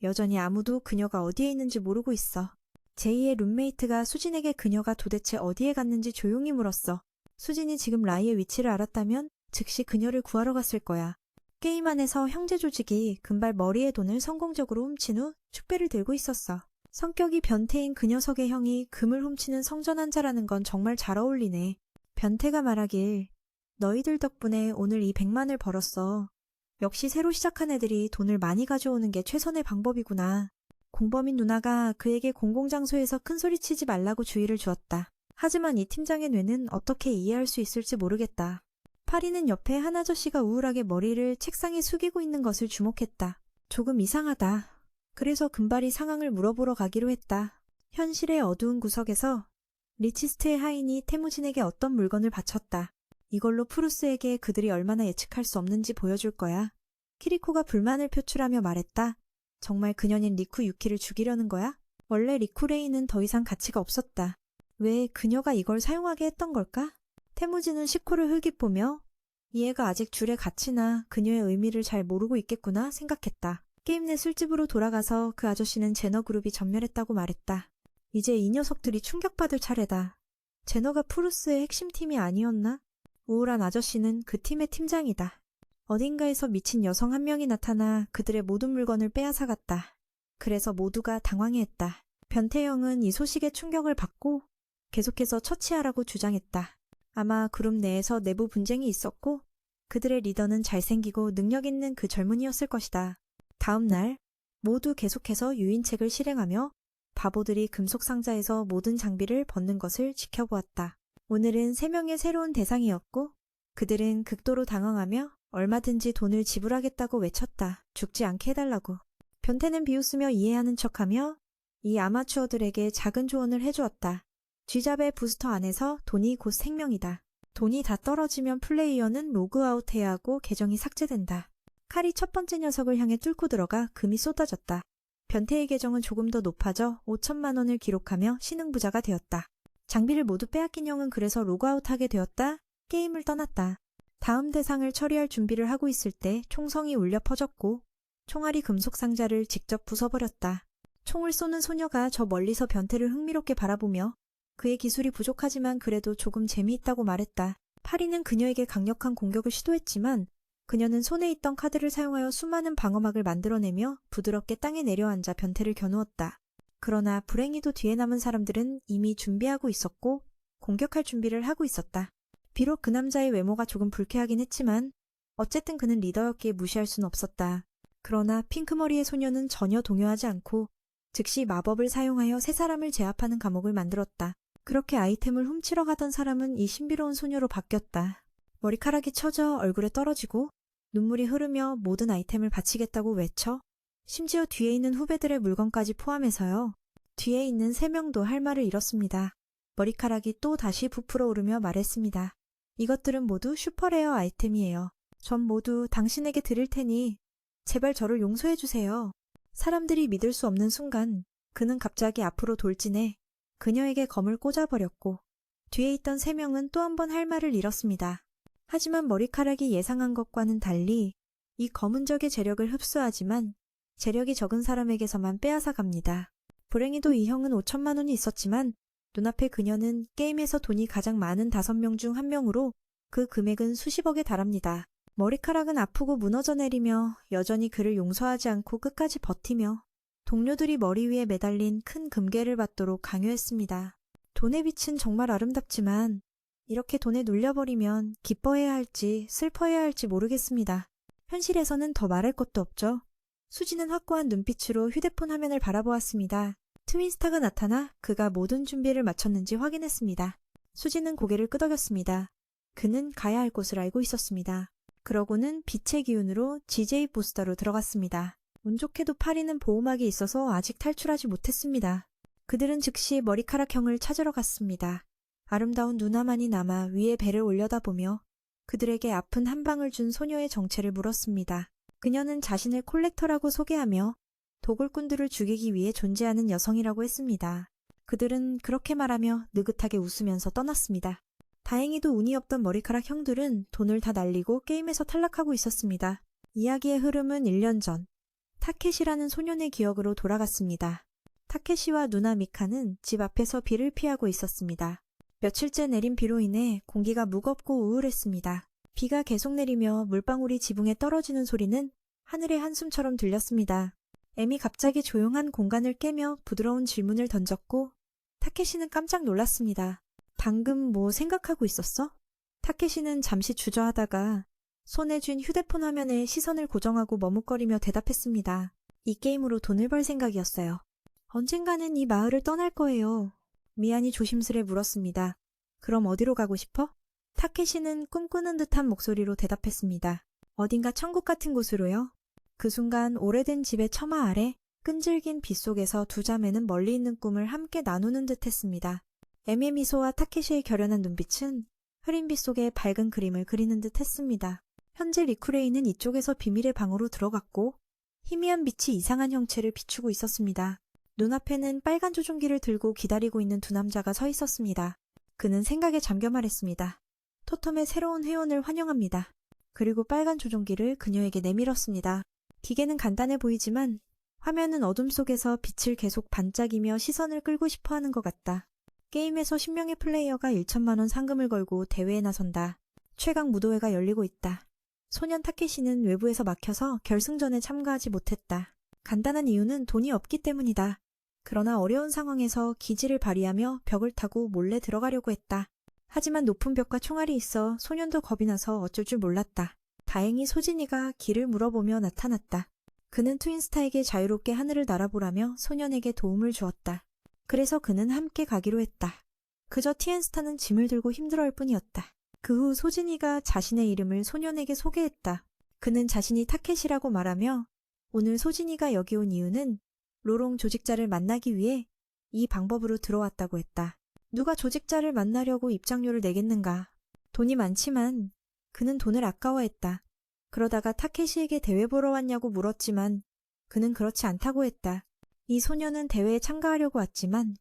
여전히 아무도 그녀가 어디에 있는지 모르고 있어. 제이의 룸메이트가 수진에게 그녀가 도대체 어디에 갔는지 조용히 물었어. 수진이 지금 라이의 위치를 알았다면 즉시 그녀를 구하러 갔을 거야. 게임 안에서 형제 조직이 금발 머리의 돈을 성공적으로 훔친 후 축배를 들고 있었어. 성격이 변태인 그 녀석의 형이 금을 훔치는 성전환자라는 건 정말 잘 어울리네. 변태가 말하길 너희들 덕분에 오늘 이 100만을 벌었어. 역시 새로 시작한 애들이 돈을 많이 가져오는 게 최선의 방법이구나. 공범인 누나가 그에게 공공장소에서 큰소리치지 말라고 주의를 주었다. 하지만 이 팀장의 뇌는 어떻게 이해할 수 있을지 모르겠다. 파리는 옆에 한 아저씨가 우울하게 머리를 책상에 숙이고 있는 것을 주목했다. 조금 이상하다. 그래서 금발이 상황을 물어보러 가기로 했다. 현실의 어두운 구석에서 리치스트의 하인이 태무진에게 어떤 물건을 바쳤다. 이걸로 프루스에게 그들이 얼마나 예측할 수 없는지 보여줄 거야. 키리코가 불만을 표출하며 말했다. 정말 그녀는 리쿠 유키를 죽이려는 거야? 원래 리쿠 레이는 더 이상 가치가 없었다. 왜 그녀가 이걸 사용하게 했던 걸까? 태무진은 시코를 흘깃보며 이 애가 아직 줄의 가치나 그녀의 의미를 잘 모르고 있겠구나 생각했다. 게임 내 술집으로 돌아가서 그 아저씨는 제너 그룹이 전멸했다고 말했다. 이제 이 녀석들이 충격받을 차례다. 제너가 프루스의 핵심 팀이 아니었나? 우울한 아저씨는 그 팀의 팀장이다. 어딘가에서 미친 여성 한 명이 나타나 그들의 모든 물건을 빼앗아갔다. 그래서 모두가 당황해했다. 변태형은 이 소식에 충격을 받고 계속해서 처치하라고 주장했다. 아마 그룹 내에서 내부 분쟁이 있었고 그들의 리더는 잘생기고 능력 있는 그 젊은이였을 것이다. 다음 날 모두 계속해서 유인책을 실행하며 바보들이 금속 상자에서 모든 장비를 벗는 것을 지켜보았다. 오늘은 3명의 새로운 대상이었고 그들은 극도로 당황하며 얼마든지 돈을 지불하겠다고 외쳤다. 죽지 않게 해달라고. 변태는 비웃으며 이해하는 척하며 이 아마추어들에게 작은 조언을 해주었다. 쥐잡의 부스터 안에서 돈이 곧 생명이다. 돈이 다 떨어지면 플레이어는 로그아웃해야 하고 계정이 삭제된다. 칼이 첫 번째 녀석을 향해 뚫고 들어가 금이 쏟아졌다. 변태의 계정은 조금 더 높아져 5천만 원을 기록하며 신흥부자가 되었다. 장비를 모두 빼앗긴 형은 그래서 로그아웃하게 되었다. 게임을 떠났다. 다음 대상을 처리할 준비를 하고 있을 때 총성이 울려 퍼졌고 총알이 금속 상자를 직접 부숴버렸다. 총을 쏘는 소녀가 저 멀리서 변태를 흥미롭게 바라보며 그의 기술이 부족하지만 그래도 조금 재미있다고 말했다. 파리는 그녀에게 강력한 공격을 시도했지만 그녀는 손에 있던 카드를 사용하여 수많은 방어막을 만들어내며 부드럽게 땅에 내려앉아 변태를 겨누었다. 그러나 불행히도 뒤에 남은 사람들은 이미 준비하고 있었고 공격할 준비를 하고 있었다. 비록 그 남자의 외모가 조금 불쾌하긴 했지만 어쨌든 그는 리더였기에 무시할 수는 없었다. 그러나 핑크머리의 소녀는 전혀 동요하지 않고 즉시 마법을 사용하여 세 사람을 제압하는 감옥을 만들었다. 그렇게 아이템을 훔치러 가던 사람은 이 신비로운 소녀로 바뀌었다. 머리카락이 쳐져 얼굴에 떨어지고 눈물이 흐르며 모든 아이템을 바치겠다고 외쳐 심지어 뒤에 있는 후배들의 물건까지 포함해서요. 뒤에 있는 3명도 할 말을 잃었습니다. 머리카락이 또 다시 부풀어 오르며 말했습니다. 이것들은 모두 슈퍼레어 아이템이에요. 전 모두 당신에게 드릴 테니 제발 저를 용서해 주세요. 사람들이 믿을 수 없는 순간 그는 갑자기 앞으로 돌진해 그녀에게 검을 꽂아버렸고 뒤에 있던 3명은 또 한 번 할 말을 잃었습니다. 하지만 머리카락이 예상한 것과는 달리 이 검은 적의 재력을 흡수하지만 재력이 적은 사람에게서만 빼앗아 갑니다. 불행히도 이 형은 5천만 원이 있었지만 눈앞에 그녀는 게임에서 돈이 가장 많은 5명 중 1명으로 그 금액은 수십억에 달합니다. 머리카락은 아프고 무너져 내리며 여전히 그를 용서하지 않고 끝까지 버티며 동료들이 머리 위에 매달린 큰 금괴를 받도록 강요했습니다. 돈의 빛은 정말 아름답지만 이렇게 돈에 눌려버리면 기뻐해야 할지 슬퍼해야 할지 모르겠습니다. 현실에서는 더 말할 것도 없죠. 수지는 확고한 눈빛으로 휴대폰 화면을 바라보았습니다. 트윈스타가 나타나 그가 모든 준비를 마쳤는지 확인했습니다. 수지는 고개를 끄덕였습니다. 그는 가야 할 곳을 알고 있었습니다. 그러고는 빛의 기운으로 GJ 부스터로 들어갔습니다. 운 좋게도 파리는 보호막이 있어서 아직 탈출하지 못했습니다. 그들은 즉시 머리카락형을 찾으러 갔습니다. 아름다운 누나만이 남아 위에 배를 올려다보며 그들에게 아픈 한 방을 준 소녀의 정체를 물었습니다. 그녀는 자신을 콜렉터라고 소개하며 도굴꾼들을 죽이기 위해 존재하는 여성이라고 했습니다. 그들은 그렇게 말하며 느긋하게 웃으면서 떠났습니다. 다행히도 운이 없던 머리카락 형들은 돈을 다 날리고 게임에서 탈락하고 있었습니다. 이야기의 흐름은 1년 전 타케시라는 소년의 기억으로 돌아갔습니다. 타케시와 누나 미카는 집 앞에서 비를 피하고 있었습니다. 며칠째 내린 비로 인해 공기가 무겁고 우울했습니다. 비가 계속 내리며 물방울이 지붕에 떨어지는 소리는 하늘의 한숨처럼 들렸습니다. 엠이 갑자기 조용한 공간을 깨며 부드러운 질문을 던졌고 타케시는 깜짝 놀랐습니다. 방금 뭐 생각하고 있었어? 타케시는 잠시 주저하다가 손에 쥔 휴대폰 화면에 시선을 고정하고 머뭇거리며 대답했습니다. 이 게임으로 돈을 벌 생각이었어요. 언젠가는 이 마을을 떠날 거예요. 미안이 조심스레 물었습니다. 그럼 어디로 가고 싶어? 타케시는 꿈꾸는 듯한 목소리로 대답했습니다. 어딘가 천국 같은 곳으로요. 그 순간 오래된 집의 처마 아래 끈질긴 빛 속에서 두 자매는 멀리 있는 꿈을 함께 나누는 듯 했습니다. 엠의 미소와 타케시의 결연한 눈빛은 흐린 빛 속에 밝은 그림을 그리는 듯 했습니다. 현재 리쿠레이는 이쪽에서 비밀의 방으로 들어갔고 희미한 빛이 이상한 형체를 비추고 있었습니다. 눈앞에는 빨간 조종기를 들고 기다리고 있는 두 남자가 서 있었습니다. 그는 생각에 잠겨 말했습니다. 토텀의 새로운 회원을 환영합니다. 그리고 빨간 조종기를 그녀에게 내밀었습니다. 기계는 간단해 보이지만 화면은 어둠 속에서 빛을 계속 반짝이며 시선을 끌고 싶어하는 것 같다. 게임에서 10명의 플레이어가 1천만 원 상금을 걸고 대회에 나선다. 최강 무도회가 열리고 있다. 소년 타케시는 외부에서 막혀서 결승전에 참가하지 못했다. 간단한 이유는 돈이 없기 때문이다. 그러나 어려운 상황에서 기지를 발휘하며 벽을 타고 몰래 들어가려고 했다. 하지만 높은 벽과 총알이 있어 소년도 겁이 나서 어쩔 줄 몰랐다. 다행히 소진이가 길을 물어보며 나타났다. 그는 트윈스타에게 자유롭게 하늘을 날아보라며 소년에게 도움을 주었다. 그래서 그는 함께 가기로 했다. 그저 티엔스타는 짐을 들고 힘들어할 뿐이었다. 그 후 소진이가 자신의 이름을 소년에게 소개했다. 그는 자신이 타켓이라고 말하며 오늘 소진이가 여기 온 이유는 로롱 조직자를 만나기 위해 이 방법으로 들어왔다고 했다. 누가 조직자를 만나려고 입장료를 내겠는가. 돈이 많지만 그는 돈을 아까워했다. 그러다가 타케시에게 대회 보러 왔냐고 물었지만 그는 그렇지 않다고 했다. 이 소녀는 대회에 참가하려고 왔지만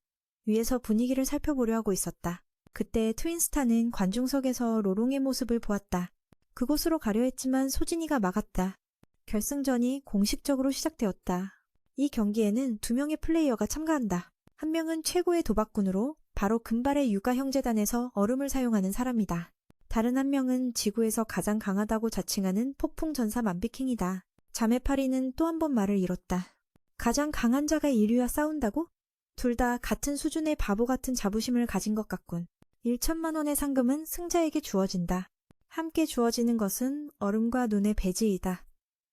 위에서 분위기를 살펴보려 하고 있었다. 그때 트윈스타는 관중석에서 로롱의 모습을 보았다. 그곳으로 가려 했지만 소진이가 막았다. 결승전이 공식적으로 시작되었다. 이 경기에는 2명의 플레이어가 참가한다. 한 명은 최고의 도박꾼으로 바로 금발의 육아 형제단에서 얼음을 사용하는 사람이다. 다른 한 명은 지구에서 가장 강하다고 자칭하는 폭풍 전사 만비킹이다. 자매파리는 또 한 번 말을 잃었다. 가장 강한 자가 인류와 싸운다고? 둘 다 같은 수준의 바보 같은 자부심을 가진 것 같군. 1천만 원의 상금은 승자에게 주어진다. 함께 주어지는 것은 얼음과 눈의 배지이다.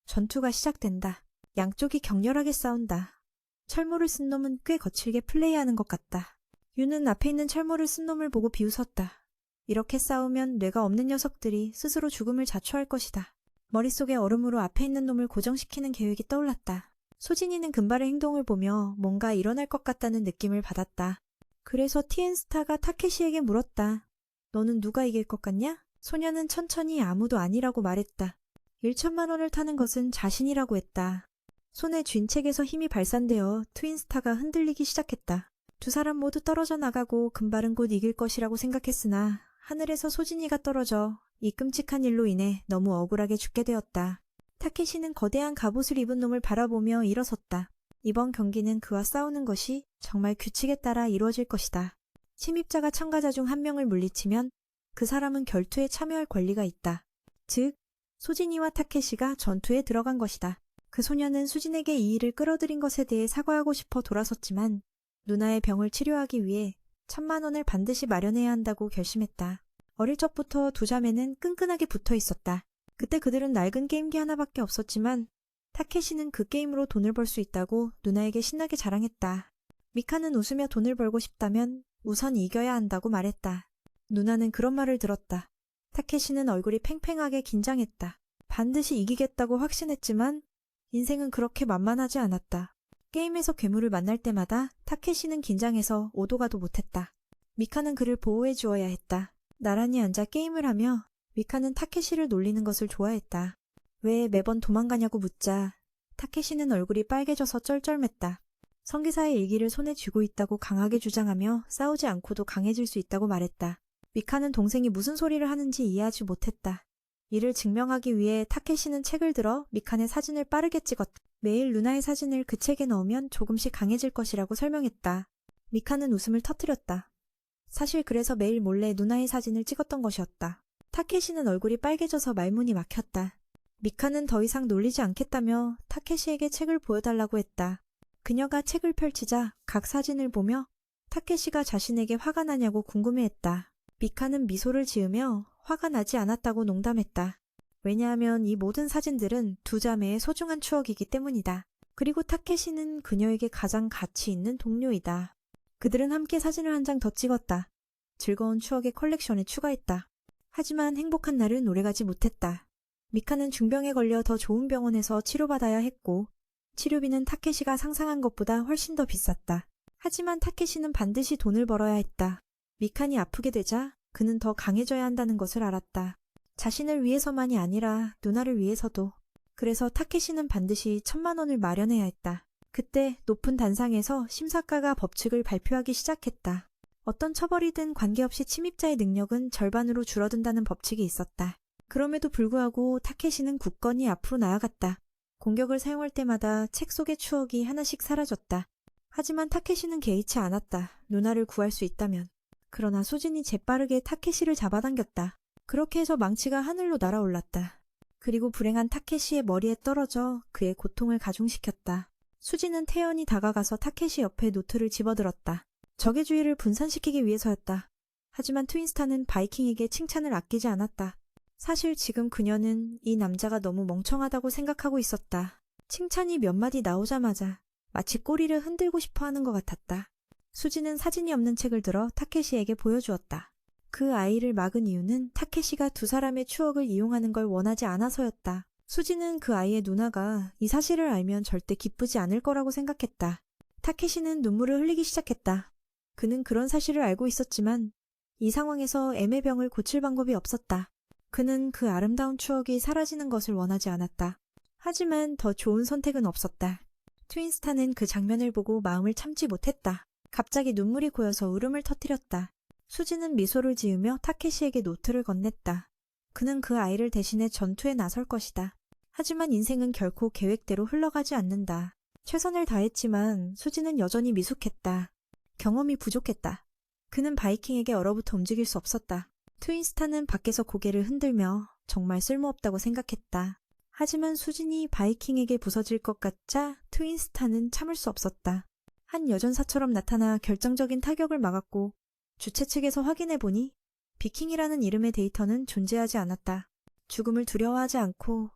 전투가 시작된다. 양쪽이 격렬하게 싸운다. 철모를 쓴 놈은 꽤 거칠게 플레이하는 것 같다. 유는 앞에 있는 철모를 쓴 놈을 보고 비웃었다. 이렇게 싸우면 뇌가 없는 녀석들이 스스로 죽음을 자초할 것이다. 머릿속에 얼음으로 앞에 있는 놈을 고정시키는 계획이 떠올랐다. 소진이는 금발의 행동을 보며 뭔가 일어날 것 같다는 느낌을 받았다. 그래서 티엔스타가 타케시에게 물었다. 너는 누가 이길 것 같냐? 소녀는 천천히 아무도 아니라고 말했다. 1천만 원을 타는 것은 자신이라고 했다. 손에 쥔 책에서 힘이 발산되어 트윈스타가 흔들리기 시작했다. 두 사람 모두 떨어져 나가고 금발은 곧 이길 것이라고 생각했으나 하늘에서 소진이가 떨어져 이 끔찍한 일로 인해 너무 억울하게 죽게 되었다. 타케시는 거대한 갑옷을 입은 놈을 바라보며 일어섰다. 이번 경기는 그와 싸우는 것이 정말 규칙에 따라 이루어질 것이다. 침입자가 참가자 중 한 명을 물리치면 그 사람은 결투에 참여할 권리가 있다. 즉, 소진이와 타케시가 전투에 들어간 것이다. 그 소녀는 수진에게 이 일을 끌어들인 것에 대해 사과하고 싶어 돌아섰지만 누나의 병을 치료하기 위해 1,000만 원을 반드시 마련해야 한다고 결심했다. 어릴 적부터 두 자매는 끈끈하게 붙어 있었다. 그때 그들은 낡은 게임기 하나밖에 없었지만 타케시는 그 게임으로 돈을 벌 수 있다고 누나에게 신나게 자랑했다. 미카는 웃으며 돈을 벌고 싶다면 우선 이겨야 한다고 말했다. 누나는 그런 말을 들었다. 타케시는 얼굴이 팽팽하게 긴장했다. 반드시 이기겠다고 확신했지만 인생은 그렇게 만만하지 않았다. 게임에서 괴물을 만날 때마다 타케시는 긴장해서 오도 가도 못했다. 미카는 그를 보호해 주어야 했다. 나란히 앉아 게임을 하며 미카는 타케시를 놀리는 것을 좋아했다. 왜 매번 도망가냐고 묻자 타케시는 얼굴이 빨개져서 쩔쩔맸다. 성기사의 일기를 손에 쥐고 있다고 강하게 주장하며 싸우지 않고도 강해질 수 있다고 말했다. 미카는 동생이 무슨 소리를 하는지 이해하지 못했다. 이를 증명하기 위해 타케시는 책을 들어 미칸의 사진을 빠르게 찍었다. 매일 누나의 사진을 그 책에 넣으면 조금씩 강해질 것이라고 설명했다. 미카는 웃음을 터뜨렸다. 사실 그래서 매일 몰래 누나의 사진을 찍었던 것이었다. 타케시는 얼굴이 빨개져서 말문이 막혔다. 미카는 더 이상 놀리지 않겠다며 타케시에게 책을 보여달라고 했다. 그녀가 책을 펼치자 각 사진을 보며 타케시가 자신에게 화가 나냐고 궁금해했다. 미카는 미소를 지으며 화가 나지 않았다고 농담했다. 왜냐하면 이 모든 사진들은 두 자매의 소중한 추억이기 때문이다. 그리고 타케시는 그녀에게 가장 가치 있는 동료이다. 그들은 함께 사진을 한 장 더 찍었다. 즐거운 추억의 컬렉션에 추가했다. 하지만 행복한 날은 오래가지 못했다. 미카는 중병에 걸려 더 좋은 병원에서 치료받아야 했고 치료비는 타케시가 상상한 것보다 훨씬 더 비쌌다. 하지만 타케시는 반드시 돈을 벌어야 했다. 미칸이 아프게 되자 그는 더 강해져야 한다는 것을 알았다. 자신을 위해서만이 아니라 누나를 위해서도. 그래서 타케시는 반드시 1,000만 원을 마련해야 했다. 그때 높은 단상에서 심사가가 법칙을 발표하기 시작했다. 어떤 처벌이든 관계없이 침입자의 능력은 절반으로 줄어든다는 법칙이 있었다. 그럼에도 불구하고 타케시는 굳건히 앞으로 나아갔다. 공격을 사용할 때마다 책 속의 추억이 하나씩 사라졌다. 하지만 타케시는 개의치 않았다. 누나를 구할 수 있다면. 그러나 수진이 재빠르게 타케시를 잡아당겼다. 그렇게 해서 망치가 하늘로 날아올랐다. 그리고 불행한 타케시의 머리에 떨어져 그의 고통을 가중시켰다. 수진은 태연히 다가가서 타케시 옆에 노트를 집어들었다. 적의 주의를 분산시키기 위해서였다. 하지만 트윈스타는 바이킹에게 칭찬을 아끼지 않았다. 사실 지금 그녀는 이 남자가 너무 멍청하다고 생각하고 있었다. 칭찬이 몇 마디 나오자마자 마치 꼬리를 흔들고 싶어 하는 것 같았다. 수지는 사진이 없는 책을 들어 타케시에게 보여주었다. 그 아이를 막은 이유는 타케시가 두 사람의 추억을 이용하는 걸 원하지 않아서였다. 수지는 그 아이의 누나가 이 사실을 알면 절대 기쁘지 않을 거라고 생각했다. 타케시는 눈물을 흘리기 시작했다. 그는 그런 사실을 알고 있었지만 이 상황에서 애매병을 고칠 방법이 없었다. 그는 그 아름다운 추억이 사라지는 것을 원하지 않았다. 하지만 더 좋은 선택은 없었다. 트윈스타는 그 장면을 보고 마음을 참지 못했다. 갑자기 눈물이 고여서 울음을 터뜨렸다. 수지는 미소를 지으며 타케시에게 노트를 건넸다. 그는 그 아이를 대신해 전투에 나설 것이다. 하지만 인생은 결코 계획대로 흘러가지 않는다. 최선을 다했지만 수지는 여전히 미숙했다. 경험이 부족했다. 그는 바이킹에게 얼어붙어 움직일 수 없었다. 트윈스타는 밖에서 고개를 흔들며 정말 쓸모없다고 생각했다. 하지만 수진이 바이킹에게 부서질 것 같자 트윈스타는 참을 수 없었다. 한 여전사처럼 나타나 결정적인 타격을 막았고 주최 측에서 확인해보니 비킹이라는 이름의 데이터는 존재하지 않았다. 죽음을 두려워하지 않고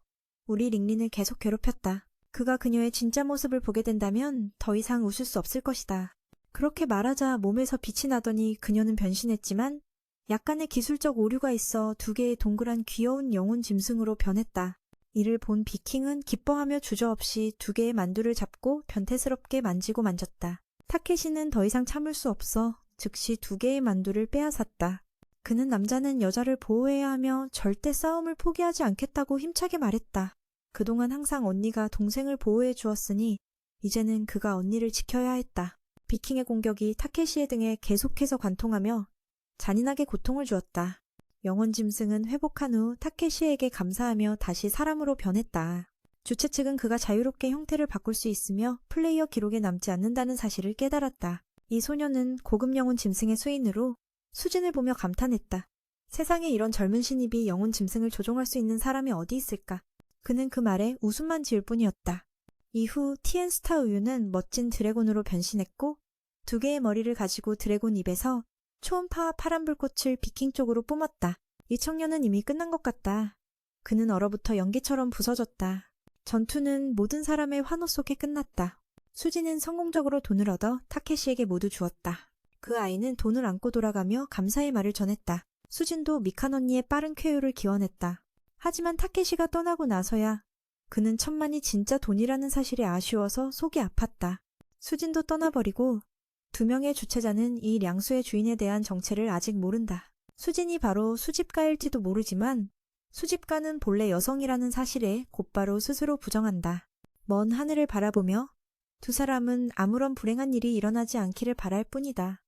우리 링린을 계속 괴롭혔다. 그가 그녀의 진짜 모습을 보게 된다면 더 이상 웃을 수 없을 것이다. 그렇게 말하자 몸에서 빛이 나더니 그녀는 변신했지만 약간의 기술적 오류가 있어 두 개의 동그란 귀여운 영혼 짐승으로 변했다. 이를 본 비킹은 기뻐하며 주저없이 두 개의 만두를 잡고 변태스럽게 만지고 만졌다. 타케시는 더 이상 참을 수 없어 즉시 두 개의 만두를 빼앗았다. 그는 남자는 여자를 보호해야 하며 절대 싸움을 포기하지 않겠다고 힘차게 말했다. 그동안 항상 언니가 동생을 보호해 주었으니 이제는 그가 언니를 지켜야 했다. 비킹의 공격이 타케시의 등에 계속해서 관통하며 잔인하게 고통을 주었다. 영혼 짐승은 회복한 후 타케시에게 감사하며 다시 사람으로 변했다. 주최 측은 그가 자유롭게 형태를 바꿀 수 있으며 플레이어 기록에 남지 않는다는 사실을 깨달았다. 이 소녀는 고급 영혼 짐승의 수인으로 수진을 보며 감탄했다. 세상에 이런 젊은 신입이 영혼 짐승을 조종할 수 있는 사람이 어디 있을까? 그는 그 말에 웃음만 지을 뿐이었다. 이후 티엔스타 우유는 멋진 드래곤으로 변신했고 두 개의 머리를 가지고 드래곤 입에서 초음파 파란 불꽃을 비킹 쪽으로 뿜었다. 이 청년은 이미 끝난 것 같다. 그는 얼어붙어 연기처럼 부서졌다. 전투는 모든 사람의 환호 속에 끝났다. 수지는 성공적으로 돈을 얻어 타케시에게 모두 주었다. 그 아이는 돈을 안고 돌아가며 감사의 말을 전했다. 수진도 미칸 언니의 빠른 쾌유를 기원했다. 하지만 타케시가 떠나고 나서야 그는 천만이 진짜 돈이라는 사실이 아쉬워서 속이 아팠다. 수진도 떠나버리고 두 명의 주체자는 이 량수의 주인에 대한 정체를 아직 모른다. 수진이 바로 수집가일지도 모르지만 수집가는 본래 여성이라는 사실에 곧바로 스스로 부정한다. 먼 하늘을 바라보며 두 사람은 아무런 불행한 일이 일어나지 않기를 바랄 뿐이다.